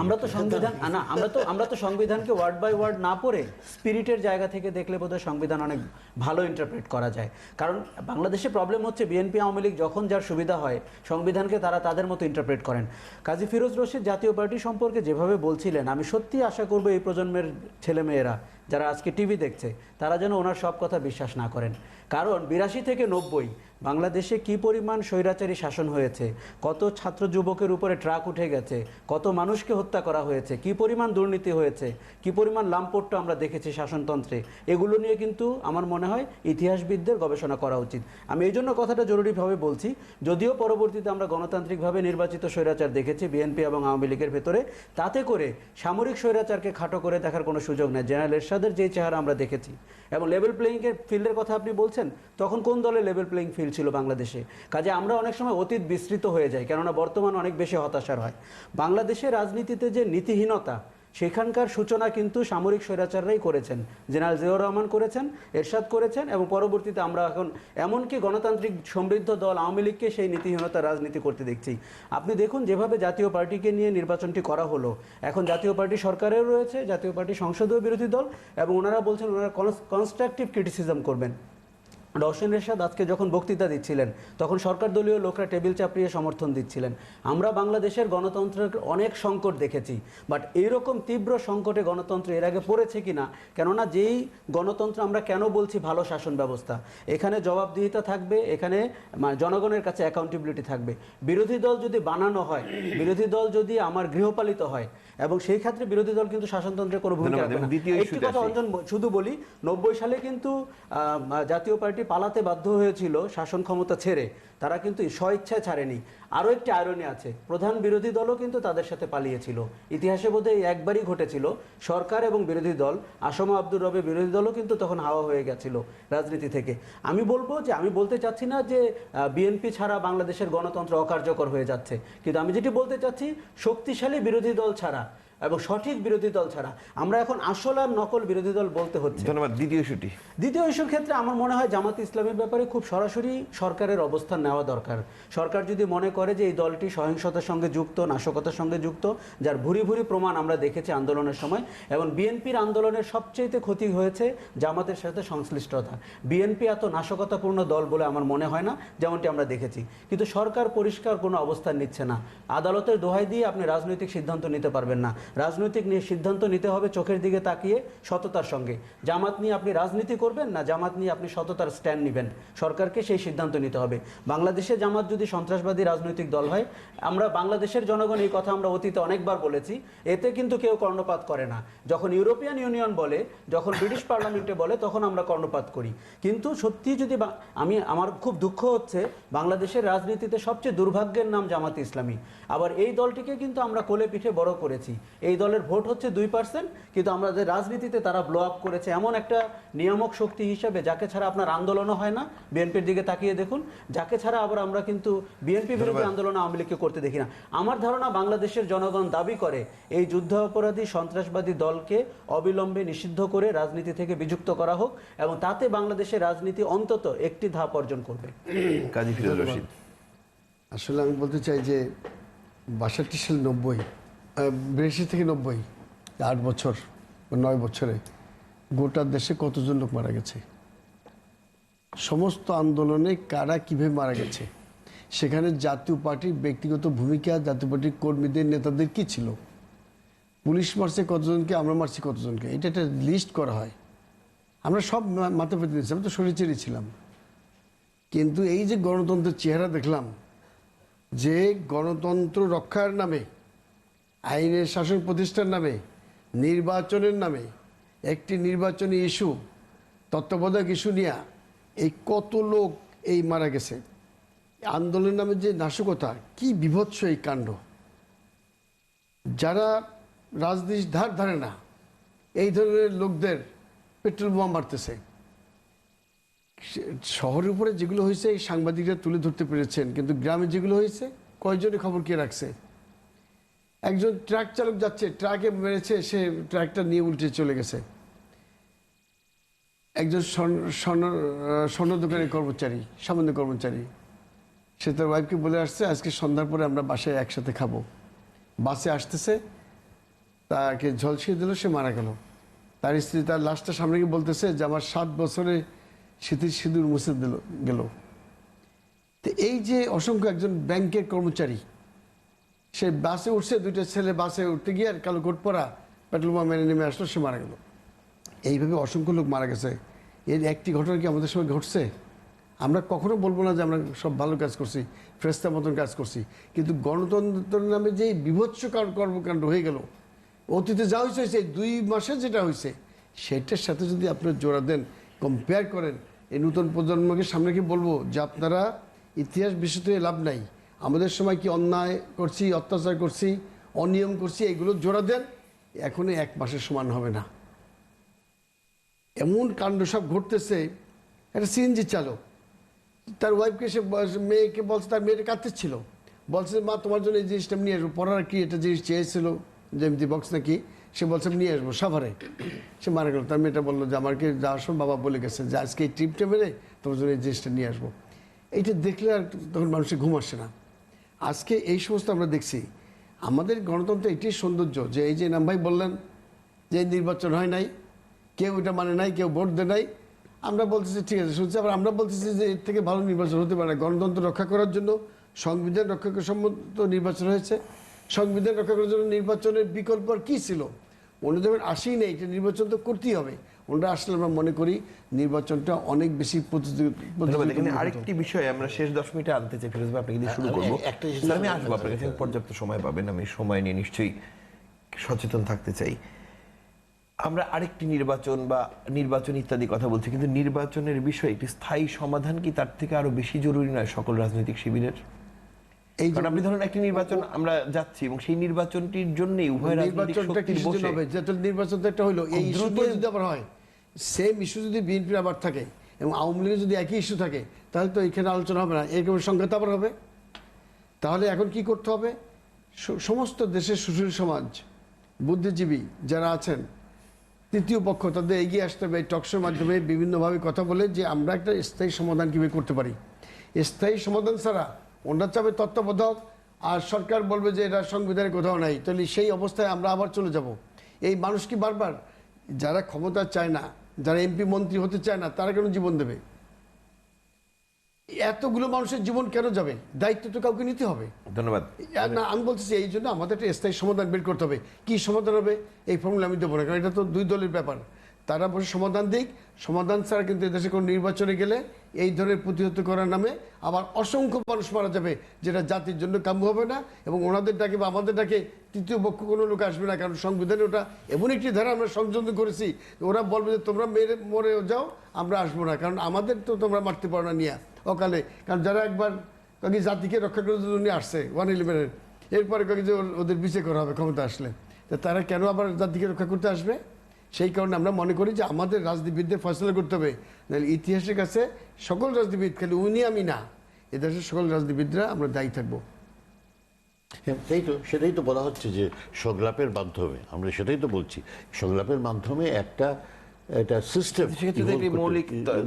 আমরা তো সংবিধানকে ওয়ার্ড বাই ওয়ার্ড না পড়ে স্পিরিটের জায়গা থেকে দেখলে বোধহয় সংবিধান অনেক ভালো ইন্টারপ্রেট করা যায়। কারণ বাংলাদেশে প্রবলেম হচ্ছে বিএনপি আওয়ামী লীগ যখন যার সুবিধা হয় সংবিধানকে তারা তাদের মতো ইন্টারপ্রেট করেন। কাজী ফিরোজ রশিদ জাতীয় পার্টি সম্পর্কে যেভাবে বলছিলেন, আমি সত্যি আশা করব এই প্রজন্মের ছেলেমেয়েরা যারা আজকে টিভি দেখছে তারা যেন ওনার সব কথা বিশ্বাস না করেন। কারণ 82 থেকে 90 বাংলাদেশে কি পরিমাণ স্বৈরাচারী শাসন হয়েছে, কত ছাত্র যুবকের উপরে ট্রাক উঠে গেছে, কত মানুষকে হত্যা করা হয়েছে, কি পরিমাণ দুর্নীতি হয়েছে, কি পরিমাণ লামপট্ট আমরা দেখেছি শাসনতন্ত্রে, এগুলো নিয়ে কিন্তু আমার মনে হয় ইতিহাসবিদদের গবেষণা করা উচিত। আমি এই জন্য কথাটা জরুরিভাবে বলছি, যদিও পরবর্তীতে আমরা গণতান্ত্রিকভাবে নির্বাচিত স্বৈরাচার দেখেছি বিএনপি এবং আওয়ামী লীগের ভেতরে, তাতে করে সামরিক স্বৈরাচারকে খাটো করে দেখার কোনো সুযোগ নেই। জেনারেল এরশাদের যে চেহারা আমরা দেখেছি, এবং লেভেল প্লেয়িংয়ের ফিল্ডের কথা আপনি বলছেন, তখন কোন দলে লেভেল প্লেয়িং ফিল্ড ছিল বাংলাদেশে? কাজে আমরা অনেক সময় অতীত বিস্তৃত হয়ে যাই, কেননা বর্তমান অনেক বেশি হতাশার হয়। বাংলাদেশের রাজনীতিতে যে নীতিহীনতা, সেখানকার সূচনা কিন্তু সামরিক স্বৈরাচাররাই করেছেন। জেনারেল জিয়াউর রহমান করেছেন, এরশাদ করেছেন, এবং পরবর্তীতে আমরা এখন এমনকি গণতান্ত্রিক সমৃদ্ধ দল আওয়ামী লীগকে সেই নীতিহীনতার রাজনীতি করতে দেখছি। আপনি দেখুন যেভাবে জাতীয় পার্টিকে নিয়ে নির্বাচনটি করা হলো, এখন জাতীয় পার্টি সরকারেও রয়েছে, জাতীয় পার্টি সংসদীয় বিরোধী দল, এবং ওনারা বলছেন ওনারা কনস্ট্রাকটিভ ক্রিটিসিজম করবেন। রওশন এরশাদ আজকে যখন বক্তৃতা দিচ্ছিলেন তখন সরকার দলীয় লোকরা টেবিল চাপড়িয়ে সমর্থন দিচ্ছিলেন। আমরা বাংলাদেশের গণতন্ত্রের অনেক সংকট দেখেছি, বাট এইরকম তীব্র সংকটে গণতন্ত্র এর আগে পড়েছে কিনা, কেননা যেই গণতন্ত্র আমরা কেন বলছি ভালো শাসন ব্যবস্থা, এখানে জবাবদিহিতা থাকবে, এখানে জনগণের কাছে অ্যাকাউন্টেবিলিটি থাকবে। বিরোধী দল যদি বানানো হয়, বিরোধী দল যদি আমার গৃহপালিত হয়, এবং সেই ক্ষেত্রে বিরোধী দল কিন্তু শাসনতন্ত্রের কোনো ভূমিকা রাখবে না। একটি কথা অঞ্জন শুধু বলি, 90 সালে কিন্তু জাতীয় পার্টি পালাতে বাধ্য হয়েছিল শাসন ক্ষমতা ছেড়ে, তারা কিন্তু স্বইচ্ছায় ছাড়েনি। আরও একটি আয়রনি আছে, প্রধান বিরোধী দলও কিন্তু তাদের সাথে পালিয়েছিল। ইতিহাসে বোধহয় একবারই ঘটেছিল, সরকার এবং বিরোধী দল, আসম আব্দুর রবে বিরোধী দলও কিন্তু তখন হাওয়া হয়ে গেছিল রাজনীতি থেকে। আমি বলবো যে, আমি বলতে চাচ্ছি না যে বিএনপি ছাড়া বাংলাদেশের গণতন্ত্র অকার্যকর হয়ে যাচ্ছে, কিন্তু আমি যেটি বলতে চাচ্ছি, শক্তিশালী বিরোধী দল ছাড়া এবং সঠিক বিরোধী দল ছাড়া আমরা এখন আসল আর নকল বিরোধী দল বলতে হচ্ছে। ধন্যবাদ। দ্বিতীয় ইস্যুটি, দ্বিতীয় ইস্যুর ক্ষেত্রে আমার মনে হয় জামাত ইসলামের ব্যাপারে খুব সরাসরি সরকারের অবস্থান নেওয়া দরকার। সরকার যদি মনে করে যে এই দলটি সহিংসতার সঙ্গে যুক্ত, নাশকতার সঙ্গে যুক্ত, যার ভুরি ভুরি প্রমাণ আমরা দেখেছি আন্দোলনের সময়, এবং বিএনপির আন্দোলনের সবচেয়ে ক্ষতি হয়েছে জামাতের সাথে সংশ্লিষ্টতা। বিএনপি এত নাশকতাপূর্ণ দল বলে আমার মনে হয় না, যেমনটি আমরা দেখেছি। কিন্তু সরকার পরিষ্কার কোনো অবস্থান নিচ্ছে না। আদালতের দোহাই দিয়ে আপনি রাজনৈতিক সিদ্ধান্ত নিতে পারবেন না। রাজনৈতিক সিদ্ধান্ত নিতে হবে চোখের দিকে তাকিয়ে, সততার সঙ্গে। জামাত নিয়ে আপনি রাজনীতি করবেন না জামাত নিয়ে আপনি সততার স্ট্যান্ড নেবেন, সরকারকে সেই সিদ্ধান্ত নিতে হবে। বাংলাদেশে জামাত যদি সন্ত্রাসবাদী রাজনৈতিক দল হয়, আমরা বাংলাদেশের জনগণ এই কথা আমরা অতীতে অনেকবার বলেছি, এতে কিন্তু কেউ কর্ণপাত করে না। যখন ইউরোপিয়ান ইউনিয়ন বলে, যখন ব্রিটিশ পার্লামেন্টে বলে, তখন আমরা কর্ণপাত করি। কিন্তু সত্যি যদি আমার খুব দুঃখ হচ্ছে, বাংলাদেশের রাজনীতিতে সবচেয়ে দুর্ভাগ্যের নাম জামাত ইসলামী। আবার এই দলটিকে কিন্তু আমরা কোলে পিঠে বড় করেছি। এই দলের ভোট হচ্ছে 2%, কিন্তু আমাদের রাজনীতিতে তারা ব্লো আপ করেছে এমন একটা নিয়ামক শক্তি হিসাবে, যাকে ছাড়া আপনার আন্দোলনও হয় না। বিএনপির দিকে তাকিয়ে দেখুন, যাকে ছাড়া আবার আমরা কিন্তু বিএনপি বিরোধী আন্দোলন আওয়ামী লীগকে করতে দেখি না। আমার ধারণা বাংলাদেশের জনগণ দাবি করে এই যুদ্ধাপরাধী সন্ত্রাসবাদী দলকে অবিলম্বে নিষিদ্ধ করে রাজনীতি থেকে বিযুক্ত করা হোক, এবং তাতে বাংলাদেশের রাজনীতি অন্তত একটি ধাপ অর্জন করবে। কাজী ফিরোজ রশিদ। আসলে আমি বলতে চাই যে 62 সাল 82 থেকে 90, 8 বছর বা 9 বছরে গোটা দেশে কতজন লোক মারা গেছে, সমস্ত আন্দোলনে কারা কিভাবে মারা গেছে, সেখানে জাতীয় পার্টির ব্যক্তিগত ভূমিকা, জাতীয় পার্টির কর্মীদের, নেতাদের কি ছিল, পুলিশ মারছে কতজনকে, আমরা মারছি কতজনকে, এটা একটা লিস্ট করা হয়। আমরা সব মাথা পেতে দিয়েছি, আমি তো শরীরচেরি ছিলাম। কিন্তু এই যে গণতন্ত্রের চেহারা দেখলাম, যে গণতন্ত্র রক্ষার নামে, আইনের শাসন প্রতিষ্ঠার নামে, নির্বাচনের নামে, একটি নির্বাচনী ইস্যু, তত্ত্বাবধায়ক ইস্যু নিয়ে এই কত লোক এই মারা গেছে, আন্দোলনের নামে যে নাশকতা, কি বিভৎস এই কাণ্ড। যারা রাজনীতির ধার ধারে না, এই ধরনের লোকদের পেট্রোল বোমা মারতেছে। শহরের উপরে যেগুলো হয়েছে এই সাংবাদিকরা তুলে ধরতে পেরেছেন, কিন্তু গ্রামে যেগুলো হয়েছে কয়জনের খবর কে রাখছে? একজন ট্রাক চালক যাচ্ছে, ট্রাকে মেরেছে, সে ট্রাকটা নিয়ে উল্টে চলে গেছে। একজন স্বর্ণ দোকানের কর্মচারী, সামান্য কর্মচারী, সে তার ওয়াইফকে বলে আসছে আজকে সন্ধ্যার পরে আমরা বাসায় একসাথে খাবো। বাসে আসতেছে, তাকে ঝলসিয়ে দিল, সে মারা গেল। তার স্ত্রী তার লাশটা সামনে গিয়ে বলতেছে যে আমার 7 বছরে স্মৃতির সিঁদুর মুছে গেল। তো এই যে অসংখ্য, একজন ব্যাংকের কর্মচারী, সে বাসে উঠছে, 2টা ছেলে বাসে উঠতে গিয়ে আর কালো কোট পরা পেট্রোল বোমা মেরে নেমে আসলো, সে মারা গেল। এইভাবে অসংখ্য লোক মারা গেছে। এর একটি ঘটনা কি আমাদের সময় ঘটছে? আমরা কখনো বলবো না যে আমরা সব ভালো কাজ করছি, ফ্রেস্তার মতন কাজ করছি, কিন্তু গণতন্ত্রের নামে যে বিভৎস কর্মকাণ্ড হয়ে গেল, অতীতে যা হয়েছে 2 মাসে যেটা হয়েছে, সেটার সাথে যদি আপনারা জোড়া দেন, কম্পেয়ার করেন, এই নতুন প্রজন্মকে সামনে কি বলবো যে আপনারা ইতিহাস বিশ্বতে লাভ নাই, আমাদের সময় কি অন্যায় করছি, অত্যাচার করছি, অনিয়ম করছি, এইগুলো জোড়া দেন, এখনই 1 মাসের সমান হবে না। এমন কাণ্ড সব ঘটতেছে। একটা সিএনজি চালক তার ওয়াইফকে, সে মেয়েকে বলছে, তার মেয়েটা কাঁদতেছিল, বলছে মা তোমার জন্য এই জিনিসটা নিয়ে আসবো, পড়ার কি এটা জিনিস চেয়েছিল, যেমনি বক্স নাকি, সে বলছে নিয়ে আসবো সাভারে। সে মারা গেল। তার মেয়েটা বললো যে আমাকে যাওয়ার সময় বাবা বলে গেছে যে আজকে এই ট্রিপটা মেরে তোমার জন্য এই জিনিসটা নিয়ে আসবো। এইটা দেখলে আর তখন মানুষের ঘুম আসে না। আজকে এই সমস্ত আমরা দেখছি। আমাদের গণতন্ত্রে এটাই সৌন্দর্য যে এই যে নাম ভাই বললেন যে নির্বাচন হয় নাই, কেউ এটা মানে নাই, কেউ ভোট দেয় নাই, আমরা বলতেছি ঠিক আছে শুনছি, আবার আমরা বলতেছি যে এর থেকে ভালো নির্বাচন হতে পারে না। গণতন্ত্র রক্ষা করার জন্য সংবিধান রক্ষা করার সম্মত নির্বাচন হয়েছে। সংবিধান রক্ষা করার জন্য নির্বাচনের বিকল্প আর কি ছিল? উনি যখন আসেই নেই, এটা নির্বাচন তো করতেই হবে। ওনারা আসলে আমরা মনে করি নির্বাচনটা অনেক বেশি ধন্যবাদ। এখানে আরেকটি বিষয় আমরা শেষ 10 মিনিটে আনতে চাই ফিরোজ ভাই, আপনাকে দিয়ে শুরু করবো। একটা জিনিস স্যার, আমি আসবো আপনার কাছে, পর্যাপ্ত সময় পাবেন, আমি সময় নিয়ে নিশ্চয়ই সচেতন থাকতে চাই। আমরা আরেকটি নির্বাচন বা নির্বাচন ইত্যাদি কথা বলছি, কিন্তু নির্বাচনের বিষয়ে একটি স্থায়ী সমাধান কি তার থেকে আরো বেশি জরুরি নয় সকল রাজনৈতিক শিবিরের? এই কারণ আপনি ধরুন একটি নির্বাচন আমরা যাচ্ছি এবং সেই নির্বাচনটির জন্যই উভয় রাজনৈতিক নির্বাচনটা শক্তির কিছু বসে হবে, যেটা নির্বাচন তো একটা হলো, এই ইস্যু দ্রুত- যদি আবার হয়, সেম ইস্যু যদি বিএনপির আবার থাকে এবং আওয়ামী লীগের যদি একই ইস্যু থাকে, তাহলে তো এখানে আলোচনা হবে না, এরকম সংঘাত আবার হবে। তাহলে এখন কি করতে হবে? সমস্ত দেশের সুশীল সমাজ, বুদ্ধিজীবী যারা আছেন, তৃতীয় পক্ষ, তাদের এগিয়ে আসতে হবে টকশোর মাধ্যমে বিভিন্নভাবে কথা বলে যে আমরা একটা স্থায়ী সমাধান কীভাবে করতে পারি। স্থায়ী সমাধান ছাড়া ওনারা চাবে তত্ত্বাবধায়ক, আর সরকার বলবে যে এটা সংবিধানের কোথাও নাই, তাহলে সেই অবস্থায় আমরা আবার চলে যাব। এই মানুষ কি বারবার, যারা ক্ষমতা চায় না, যারা এমপি মন্ত্রী হতে চায় না, তারা কেন জীবন দেবে? এতগুলো মানুষের জীবন কেন যাবে? দায়িত্ব তো কাউকে নিতে হবে। ধন্যবাদ। না, আমি বলতেছি এই জন্য আমাদের একটা স্থায়ী সমাধান বের করতে হবে। কি সমাধান হবে এই ফর্মুলা আমি দেবো না, কারণ এটা তো দুই দলের ব্যাপার। তারা বসে সমাধান দিক। সমাধান ছাড়া কিন্তু এদেশে কোনো নির্বাচনে গেলে এই ধরনের প্রতিহত করার নামে আবার অসংখ্য মানুষ মারা যাবে, যেটা জাতির জন্য কাম্য হবে না। এবং ওনাদের ডাকে বা আমাদের ডাকে তৃতীয় পক্ষ কোনো লোক আসবে না, কারণ সংবিধানে ওটা এমন একটি ধারা আমরা সংযোজন করেছি, ওরা বলবে যে তোমরা মেরে মরে যাও, আমরা আসবো না, কারণ আমাদের তো তোমরা মারতে পারো না নিয়ে অকালে। কারণ যারা একবার কাকি জাতিকে রক্ষা করার জন্য আসছে 111-এর, এরপরে কাকি যে ওদের বিচার করা হবে ক্ষমতা আসলে, তা তারা কেন আবার জাতিকে রক্ষা করতে আসবে? সেই কারণে আমরা মনে করি যে আমাদের রাজনীতিবিদদের ফয়সলা করতে হবে। নাহলে ইতিহাসের কাছে সকল রাজনীতিবিদ, খালি উনি আমি না, এদেশের সকল রাজনীতিবিদরা আমরা দায়ী থাকবো। হ্যাঁ, সেটাই তো বলা হচ্ছে যে সংলাপের মাধ্যমে, আমরা সেটাই তো বলছি, সংলাপের মাধ্যমে একটা সিস্টেম। সেক্ষেত্রে তো একটি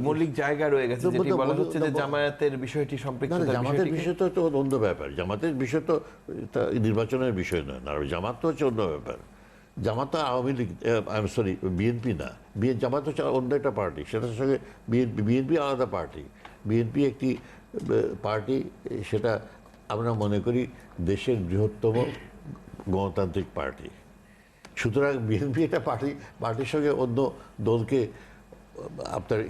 মৌলিক জায়গা রয়ে গেছে, যেটি বলা হচ্ছে যে জামায়াতের বিষয়টি সম্পৃক্ত। জামাতের বিষয় তো অন্য ব্যাপার। জামাতের বিষয় তো নির্বাচনের বিষয় নয়, আর জামাত তো হচ্ছে অন্য ব্যাপার। জামাত তো আওয়ামী লীগ, সরি বিএনপি না, জামাত হচ্ছে অন্য একটা পার্টি, সেটার সঙ্গে বিএনপি আলাদা পার্টি। বিএনপি একটি পার্টি, সেটা আমরা মনে করি দেশের বৃহত্তম গণতান্ত্রিক পার্টি। সুতরাং বিএনপি একটা পার্টির সঙ্গে অন্য দলকে আপনার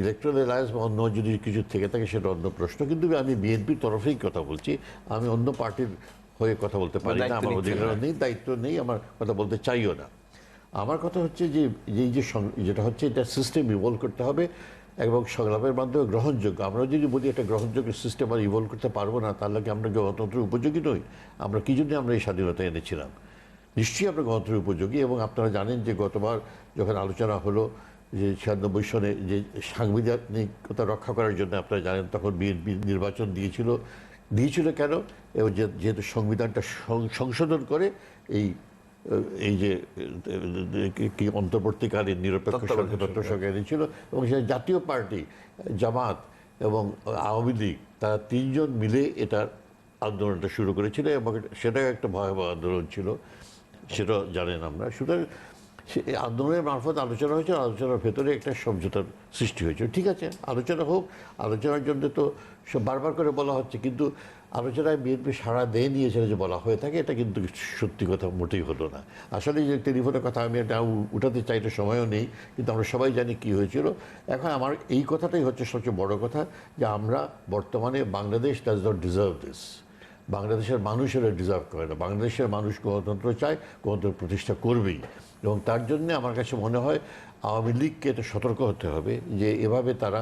ইলেকট্রাল অ্যালায়েন্স বা অন্য যদি কিছু থেকে থাকে সেটা অন্য প্রশ্ন, কিন্তু আমি বিএনপির তরফেই কথা বলছি, আমি অন্য পার্টির হয়ে কথা বলতে পারি না, আমার অধিকার নেই, দায়িত্ব নেই, আমার কথা বলতে চাইও না। আমার কথা হচ্ছে যে এই যে যেটা হচ্ছে এটা সিস্টেম ইভলভ করতে হবে এবং সংলাপের মাধ্যমে গ্রহণযোগ্য। আমরা যদি বলি একটা গ্রহণযোগ্য সিস্টেম আর ইভলভ করতে পারবো না, তাহলে কি আমরা গণতন্ত্রের উপযোগী নই? আমরা কি জন্য আমরা এই স্বাধীনতা এনেছিলাম? নিশ্চয়ই আমরা গণতন্ত্রের উপযোগী। এবং আপনারা জানেন যে গতবার যখন আলোচনা হলো যে 96 সনে যে সাংবিধানিকতা রক্ষা করার জন্য, আপনারা জানেন তখন বিএনপি নির্বাচন দিয়েছিল কেন? এবং যেহেতু সংবিধানটা সংশোধন করে এই যে কি অন্তর্বর্তীকালীন নিরপেক্ষ সরকার এনেছিল, এবং সেই জাতীয় পার্টি জামাত এবং আওয়ামী লীগ তারা তিনজন মিলে এটার আন্দোলনটা শুরু করেছিল, এবং সেটা একটা ভয়াবহ আন্দোলন ছিল, সেটা জানেন আমরা। সুতরাং আন্দোলনের মারফত আলোচনা হয়েছে, আলোচনার ভেতরে একটা সমঝোতার সৃষ্টি হয়েছে। ঠিক আছে, আলোচনা হোক, আলোচনার জন্য তো সব বারবার করে বলা হচ্ছে, কিন্তু আলোচনায় বিএনপি সাড়া দিয়ে নিয়েছিল যে বলা হয়ে থাকে, এটা কিন্তু সত্যি কথা মোটেই হলো না। আসলে যে টেলিফোনের কথা আমি এটা উঠাতে চাইতে সময়ও নেই, কিন্তু আমরা সবাই জানি কি হয়েছিল। এখন আমার এই কথাটাই হচ্ছে সবচেয়ে বড় কথা, যে আমরা বর্তমানে Bangladesh does not deserve this. বাংলাদেশের মানুষ এরা ডিজার্ভ করে না। বাংলাদেশের মানুষ গণতন্ত্র চায়, গণতন্ত্র প্রতিষ্ঠা করবেই। এবং তার জন্য আমার কাছে মনে হয় আওয়ামী লীগকে এটা সতর্ক হতে হবে যে এভাবে তারা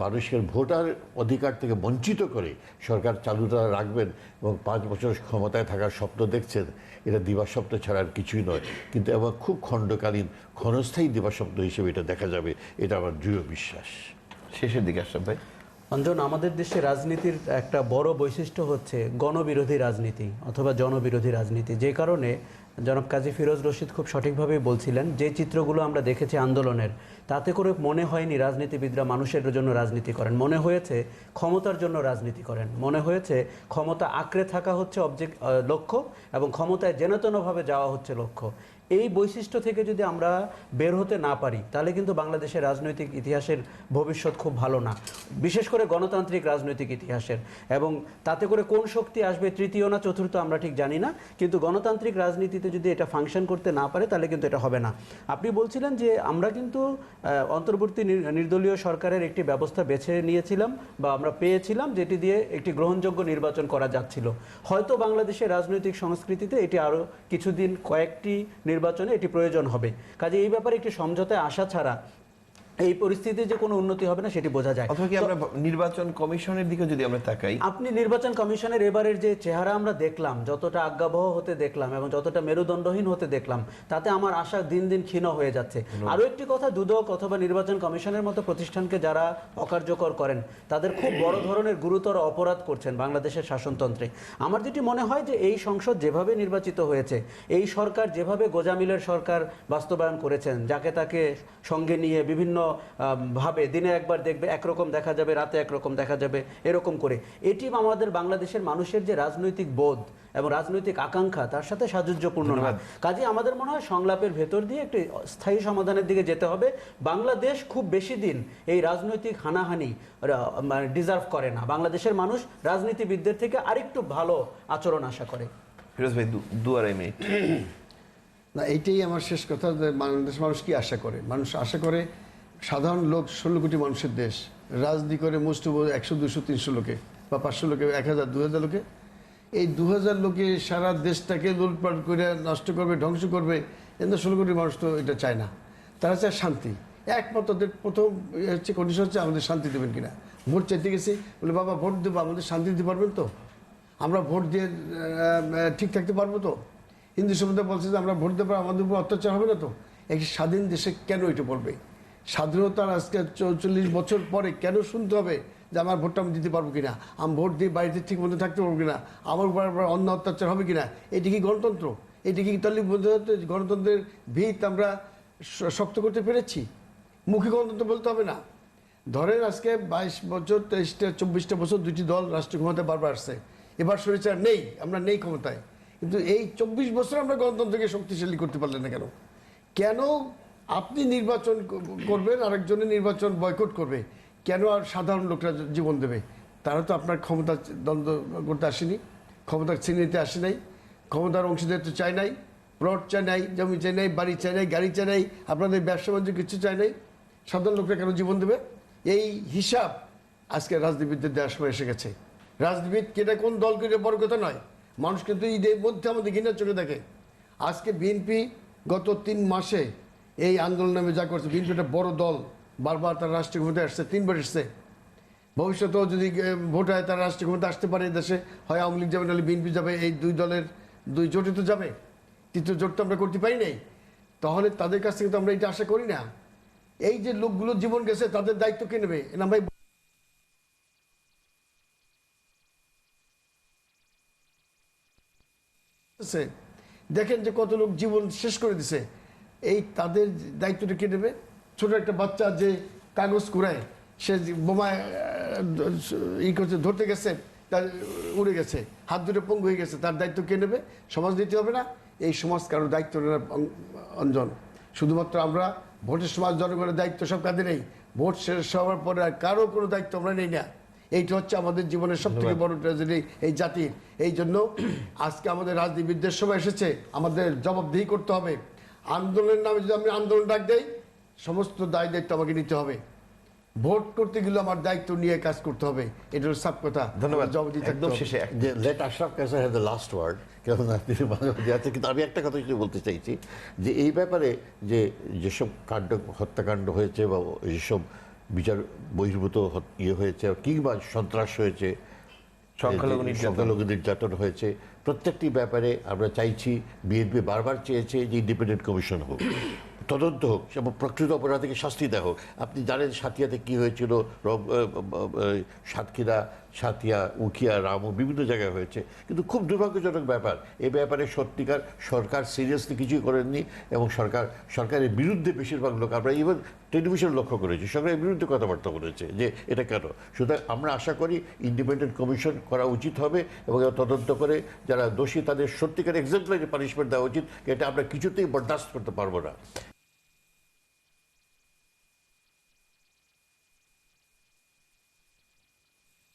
মানুষের ভোটার অধিকার থেকে বঞ্চিত করে সরকার চালু তারা রাখবেন এবং 5 বছর ক্ষমতায় থাকার স্বপ্ন দেখছেন, এটা দিবাস্বপ্ন ছাড়া আর কিছুই নয়। কিন্তু এবং খুব খণ্ডকালীন ক্ষণস্থায়ী দিবাস্বপ্ন হিসেবে এটা দেখা যাবে, এটা আমার দৃঢ় বিশ্বাস। শেষের দিকে আশরাফ ভাই। অঞ্জন, আমাদের দেশে রাজনীতির একটা বড় বৈশিষ্ট্য হচ্ছে গণবিরোধী রাজনীতি অথবা জনবিরোধী রাজনীতি। যে কারণে জনাব কাজী ফিরোজ রশিদ খুব সঠিকভাবেই বলছিলেন, যে চিত্রগুলো আমরা দেখেছি আন্দোলনের, তাতে করে মনে হয়নি রাজনীতিবিদরা মানুষের জন্য রাজনীতি করেন, মনে হয়েছে ক্ষমতার জন্য রাজনীতি করেন, মনে হয়েছে ক্ষমতা আঁকড়ে থাকা হচ্ছে লক্ষ্য এবং ক্ষমতায় যেনতেনভাবে যাওয়া হচ্ছে লক্ষ্য। এই বৈশিষ্ট্য থেকে যদি আমরা বের হতে না পারি তাহলে কিন্তু বাংলাদেশের রাজনৈতিক ইতিহাসের ভবিষ্যৎ খুব ভালো না, বিশেষ করে গণতান্ত্রিক রাজনৈতিক ইতিহাসের। এবং তাতে করে কোন শক্তি আসবে, তৃতীয় না চতুর্থ আমরা ঠিক জানি না, কিন্তু গণতান্ত্রিক রাজনীতিতে যদি এটা ফাংশন করতে না পারে তাহলে কিন্তু এটা হবে না। আপনি বলছিলেন যে আমরা কিন্তু অন্তর্বর্তী নির্দলীয় সরকারের একটি ব্যবস্থা বেছে নিয়েছিলাম বা আমরা পেয়েছিলাম, যেটি দিয়ে একটি গ্রহণযোগ্য নির্বাচন করা যাচ্ছিল। হয়তো বাংলাদেশের রাজনৈতিক সংস্কৃতিতে এটি আরও কিছুদিন, কয়েকটি নির্বাচনে এটি প্রয়োজন হবে। কাজে এই ব্যাপারে একটি সমঝোতায় আসা ছাড়া এই পরিস্থিতিতে যে কোনো উন্নতি হবে না সেটি বোঝা যায়। অথবা কি আমরা নির্বাচন কমিশনের দিকে যদি আমরা তাকাই, আপনি নির্বাচন কমিশনের এবারের যে চেহারা আমরা দেখলাম, যতটা আজ্ঞাবহ হতে দেখলাম এবং যতটা মেরুদণ্ডহীন হতে দেখলাম, তাতে আমার আশা দিন দিন ক্ষীণ হয়ে যাচ্ছে। আরও একটি কথা, দুদক অথবা নির্বাচন কমিশনের মতো প্রতিষ্ঠানকে যারা অকার্যকর করেন তাদের খুব বড় ধরনের গুরুতর অপরাধ করছেন বাংলাদেশের শাসনতন্ত্রে। আমার যেটি মনে হয় যে এই সংসদ যেভাবে নির্বাচিত হয়েছে, এই সরকার যেভাবে গোজামিলের সরকার বাস্তবায়ন করেছেন, যাকে তাকে সঙ্গে নিয়ে বিভিন্ন ভাবে দিনে একবার দেখবে একরকম দেখা যাবে, রাতে একরকম দেখা যাবে, এরকম করে, এটি আমাদের বাংলাদেশের মানুষের যে রাজনৈতিক বোধ এবং রাজনৈতিক আকাঙ্ক্ষা তার সাথে সাযুজ্যপূর্ণ না। কাজে আমাদের মনে হয় সংলাপের ভেতর দিয়ে একটি স্থায়ী সমাধানের দিকে যেতে হবে। বাংলাদেশ খুব বেশি দিন এই রাজনৈতিক হানাহানি ডিজার্ভ করে না। বাংলাদেশের মানুষ রাজনীতিবিদদের থেকে আরেকটু ভালো আচরণ আশা করে। ফিরোজ ভাই, 2-2.5 মিনিট। না, এইটাই আমার শেষ কথা, যে বাংলাদেশ মানুষ কি আশা করে? মানুষ আশা করে সাধারণ লোক, 16 কোটি মানুষের দেশ, রাজনীতি করে মুষ্টিবহ 100, 200, 300 লোকে বা 500 লোকে, 1000, 2000 লোকে, এই 2000 লোকে সারা দেশটাকে লুটপাট করে নষ্ট করবে, ধ্বংস করবে। কিন্তু 16 কোটি মানুষ তো এটা চায় না, তারা চায় শান্তি। একমাত্র ওদের প্রথম হচ্ছে কন্ডিশন হচ্ছে আমাদের শান্তি দেবেন কিনা। ভোট চাইতে গেছি, বলে বাবা ভোট দেবো, আমাদের শান্তি দিতে পারবেন তো? আমরা ভোট দিয়ে ঠিক থাকতে পারবো তো? হিন্দু সম্প্রদায় বলছে যে আমরা ভোট দেবো, আমাদের উপর অত্যাচার হবে না তো? একটি স্বাধীন দেশে কেন এটা বলবে? স্বাধীনতার আজকে 44 বছর পরে কেন শুনতে হবে যে আমার ভোটটা আমি দিতে পারবো কিনা, আমি ভোট দিয়ে বাড়িতে ঠিক মতো থাকতে পারবো কিনা, আমার উপর অন্য অত্যাচার হবে কিনা? এটি কি গণতন্ত্র? এটি কি তাহলে গণতন্ত্রের ভিত আমরা শক্ত করতে পেরেছি? মুখে গণতন্ত্র বলতে হবে না। ধরেন আজকে 22 বছর, 23টা 24টা বছর দুটি দল রাষ্ট্র ক্ষমতায় বারবার আসছে, এবার স্বৈরাচার নেই, আমরা নেই ক্ষমতায়, কিন্তু এই 24 বছর আমরা গণতন্ত্রকে শক্তিশালী করতে পারলেন না কেন? কেন আপনি নির্বাচন করবেন, আরেকজনের নির্বাচন বয়কট করবে? কেন আর সাধারণ লোকরা জীবন দেবে? তারা তো আপনার ক্ষমতা দ্বন্দ্ব করতে আসেনি, ক্ষমতার ছিনিয়ে আসে নাই, ক্ষমতার অংশীদারিত্ব চাই নাই, প্লট চাই নাই, জমি চাই নাই, বাড়ি চাই নাই, গাড়ি চাই নাই, আপনাদের ব্যবসা বাণিজ্য কিছু চাই নাই। সাধারণ লোকরা কেন জীবন দেবে? এই হিসাব আজকে রাজনীতিবিদদের দেওয়ার সময় এসে গেছে। রাজনীতিবিদ কেটা কোন দল করে বড় কথা নয়, মানুষ কিন্তু ঈদের মধ্যে আমাদের ঘৃণার চোখে দেখে। আজকে বিএনপি গত 3 মাসে এই আন্দোলন নামে যা করছে, বিএনপি একটা বড় দল, বারবার তার রাষ্ট্রীয় ক্ষমতায় আসছে, 3বার এসছে। ভবিষ্যতেও যদি ভোট হয় তারা রাষ্ট্রীয় ক্ষমতা আসতে পারে দেশে, হয় আওয়ামী লীগ যাবে, নাহলে বিএনপি যাবে। এই 2 দলের 2 জোটে তো যাবে, 3য় জোট তো আমরা করতে পারি নাই। তাহলে তাদের কাছ থেকে তো আমরা এটা আশা করি না। এই যে লোকগুলো জীবন গেছে, তাদের দায়িত্ব কে নেবে? না ভাই, দেখেন যে কত লোক জীবন শেষ করে দিছে, এই তাদের দায়িত্বটা কে নেবে? ছোট একটা বাচ্চা যে কাগজ কুড়ায়, সে বোমায় করছে, ধরতে গেছে, তার উড়ে গেছে, হাত দুটো পঙ্গু হয়ে গেছে, তার দায়িত্ব কে নেবে? সমাজ নিতে হবে না? এই সমাজ কারোর দায়িত্ব নেওয়ার অঞ্জন। শুধুমাত্র আমরা ভোটের সময় জনগণের দায়িত্ব সব কাঁধে নেই, ভোট শেষ হওয়ার পরে আর কারো কোনো দায়িত্ব আমরা নেই না। এইটা হচ্ছে আমাদের জীবনের সব থেকে বড় ট্র্যাজেডি এই জাতির। এই জন্য আজকে আমাদের রাজনীতিবিদদের সময় এসেছে, আমাদের জবাবদিহি করতে হবে। আন্দোলনের নামে যদি আমি আন্দোলন ডাক দেই, সমস্ত দায় দায়িত্ব আমাকে নিতে হবে। ভোট করতে গেলে আমার দায়িত্ব নিয়ে কাজ করতে হবে, এটা হলো সব কথা। ধন্যবাদ। জবাবদিহি একদম শেষে যে let Ashraf Kaiser have the last word, কেমন তিনি মাঝে মাঝে আছে, কিন্তু আমি একটা কথা শুধু বলতে চাইছি যে এই ব্যাপারে যে যেসব হত্যাকাণ্ড হয়েছে বা যেসব বিচার বহির্ভূত ইয়ে হয়েছে কিংবা সন্ত্রাস হয়েছে, সংখ্যালঘু নির্যাতন হয়েছে, প্রত্যেকটি ব্যাপারে আমরা চাইছি, বিএনপি বারবার চেয়েছে যে ইন্ডিপেন্ডেন্ট কমিশন হোক, তদন্ত হোক এবং প্রকৃত অপরাধীকে শাস্তি দেওয়া হোক। আপনি জানেন সাথিয়াতে কী হয়েছিল, সাতক্ষীরা সাতিয়া, উখিয়া, রামু বিভিন্ন জায়গায় হয়েছে, কিন্তু খুব দুর্ভাগ্যজনক ব্যাপার। এই ব্যাপারে সত্যিকার সরকার সিরিয়াসলি কিছুই করেননি এবং সরকারের বিরুদ্ধে বেশিরভাগ লোক, আমরা ইভেন টেলিভিশন লক্ষ্য করেছি, সরকারের বিরুদ্ধে কথাবার্তা বলেছে যে এটা কেন। সুতরাং আমরা আশা করি ইন্ডিপেন্ডেন্ট কমিশন করা উচিত হবে এবং তদন্ত করে যারা দোষী তাদের সত্যিকার এক্সাম্পলারি পানিশমেন্ট দেওয়া উচিত। এটা আমরা কিছুতেই বরদাস্ত করতে পারবো না।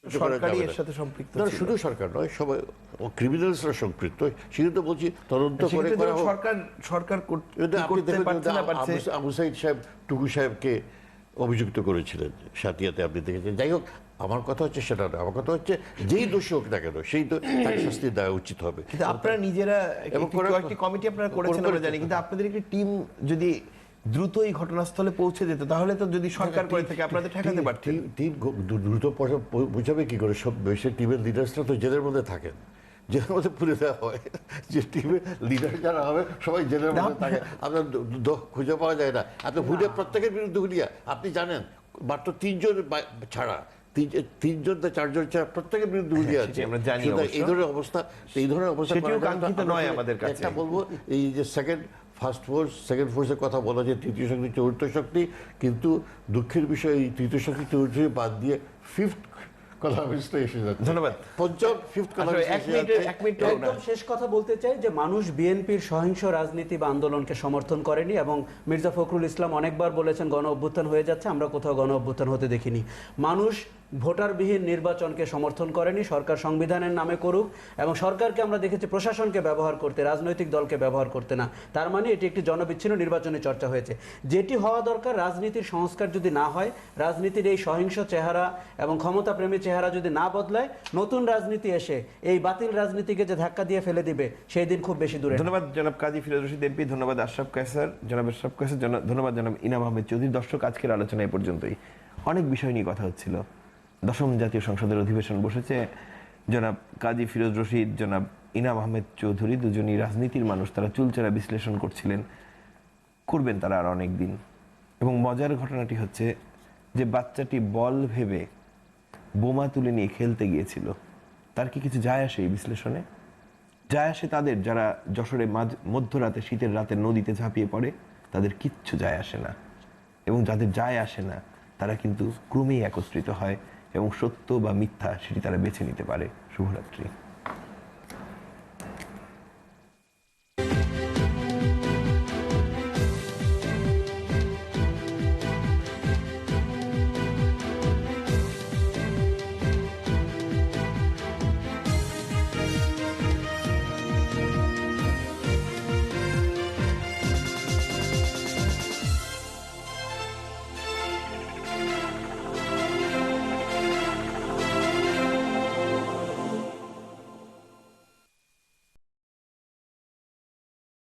সরকারই এর সাথে সম্পৃক্ত না, ছিল। শুধু সরকার নয়, সবাই ক্রিমিনালসরা সম্পৃক্ত। সেটা তো বলছি তদন্ত করে সেক্ষেত্রে করা হোক। সরকার কিন্তু আপনি করতে দেখবেন পারছে না, পারছে। আবু সাইদ সাহেব টুকু সাহেবকে অভিযুক্ত করেছিলেন সাতিয়াতে, আপনি দেখেছেন। যাই হোক, আমার কথা হচ্ছে সেটা না, আমার কথা হচ্ছে যেই দোষী হোক না কেন সেই তো তাকে শাস্তি দেওয়া উচিত হবে। কিন্তু আপনারা নিজেরা এবং একটি কমিটি আপনারা করেছেন আমরা জানি, কিন্তু আপনাদের একটি টিম যদি দ্রুত এই ঘটনাস্থলে পৌঁছে যেত তাহলে তো, যদি সরকার করে থাকে আপনাদের ঠেকাতে পারতেন। টিম দ্রুত বোঝাবে কি করে? সব বেশি টিমের লিডার্সরা তো জেলের মধ্যে থাকেন, জেলের মধ্যে পুরে দেওয়া হয়। যে টিমের লিডার যারা হবে সবাই জেলের মধ্যে থাকে, আপনার খুঁজে পাওয়া যায় না। আপনি খুঁজে প্রত্যেকের বিরুদ্ধে হুলিয়া, আপনি জানেন মাত্র 3 জন ছাড়া, 3 জন বা 4 জন ছাড়া প্রত্যেকের বিরুদ্ধে হুলিয়া আছে। আমরা জানি সুতরাং এই ধরনের অবস্থা সেটিও কাঙ্ক্ষিত নয় আমাদের কাছে। একটা বলবো, এই যে ফার্স্ট ফোর্স, সেকেন্ড ফোর্সের কথা বলা যায়, তৃতীয় শক্তি, চতুর্থ শক্তি, কিন্তু দুঃখের বিষয় এই তৃতীয় শক্তি, চতুর্থ শক্তি বাদ দিয়ে ফিফথ কলামিস্ট এসে যাচ্ছে। ধন্যবাদ। পঞ্চম, ফিফথ কলামিস্ট এসে যাচ্ছে। একদম শেষ কথা বলতে চাই যে মানুষ বিএনপির সহিংস রাজনীতি বা আন্দোলনকে সমর্থন করেনি, এবং মির্জা ফখরুল ইসলাম অনেকবার বলেছেন গণ অভ্যুত্থান হয়ে যাচ্ছে, আমরা কোথাও গণ অভ্যুত্থান হতে দেখিনি। মানুষ ভোটারবিহীন নির্বাচনকে সমর্থন করেনি, সরকার সংবিধানের নামে করুক, এবং সরকারকে আমরা দেখেছি প্রশাসনকে ব্যবহার করতে, রাজনৈতিক দলকে ব্যবহার করতে না। তার মানে এটি একটি জনবিচ্ছিন্ন নির্বাচনী চর্চা হয়েছে। যেটি হওয়া দরকার, রাজনীতির সংস্কার যদি না হয়, রাজনীতির এই সহিংস চেহারা এবং ক্ষমতাপ্রেমী চেহারা যদি না বদলায়, নতুন রাজনীতি এসে এই বাতিল রাজনীতিকে যে ধাক্কা দিয়ে ফেলে দিবে সেই দিন খুব বেশি দূরে। ধন্যবাদ জনাব কাজী ফিরোজ রশিদ এমপি, ধন্যবাদ আশরাফ কায়সার, ধন্যবাদ জনাব ইনাম আহমেদ চৌধুরী। দর্শক, আজকের আলোচনা এই পর্যন্তই। অনেক বিষয় নিয়ে কথা হচ্ছিল। দশম জাতীয় সংসদের অধিবেশন বসেছে। জনাব কাজী ফিরোজ রশিদ, জনাব ইনাম আহমেদ চৌধুরী দুজনই রাজনীতির মানুষ, তারা চুলচেরা বিশ্লেষণ করবেন তারা আর অনেক দিন। এবং মজার ঘটনাটি হচ্ছে যে বাচ্চাটি বল ভেবে বোমা তুলে নিয়ে খেলতে গিয়েছিল, তার কি কিছু যায় আসে এই বিশ্লেষণে? যায় আসে তাদের যারা যশোরে মধ্যরাতে, শীতের রাতে নদীতে ঝাঁপিয়ে পড়ে, তাদের কিচ্ছু যায় আসে না। এবং যাদের যায় আসে না তারা কিন্তু ক্রমেই একত্রিত হয় এবং সত্য বা মিথ্যা সেটি তারা বেছে নিতে পারে। শুভরাত্রি।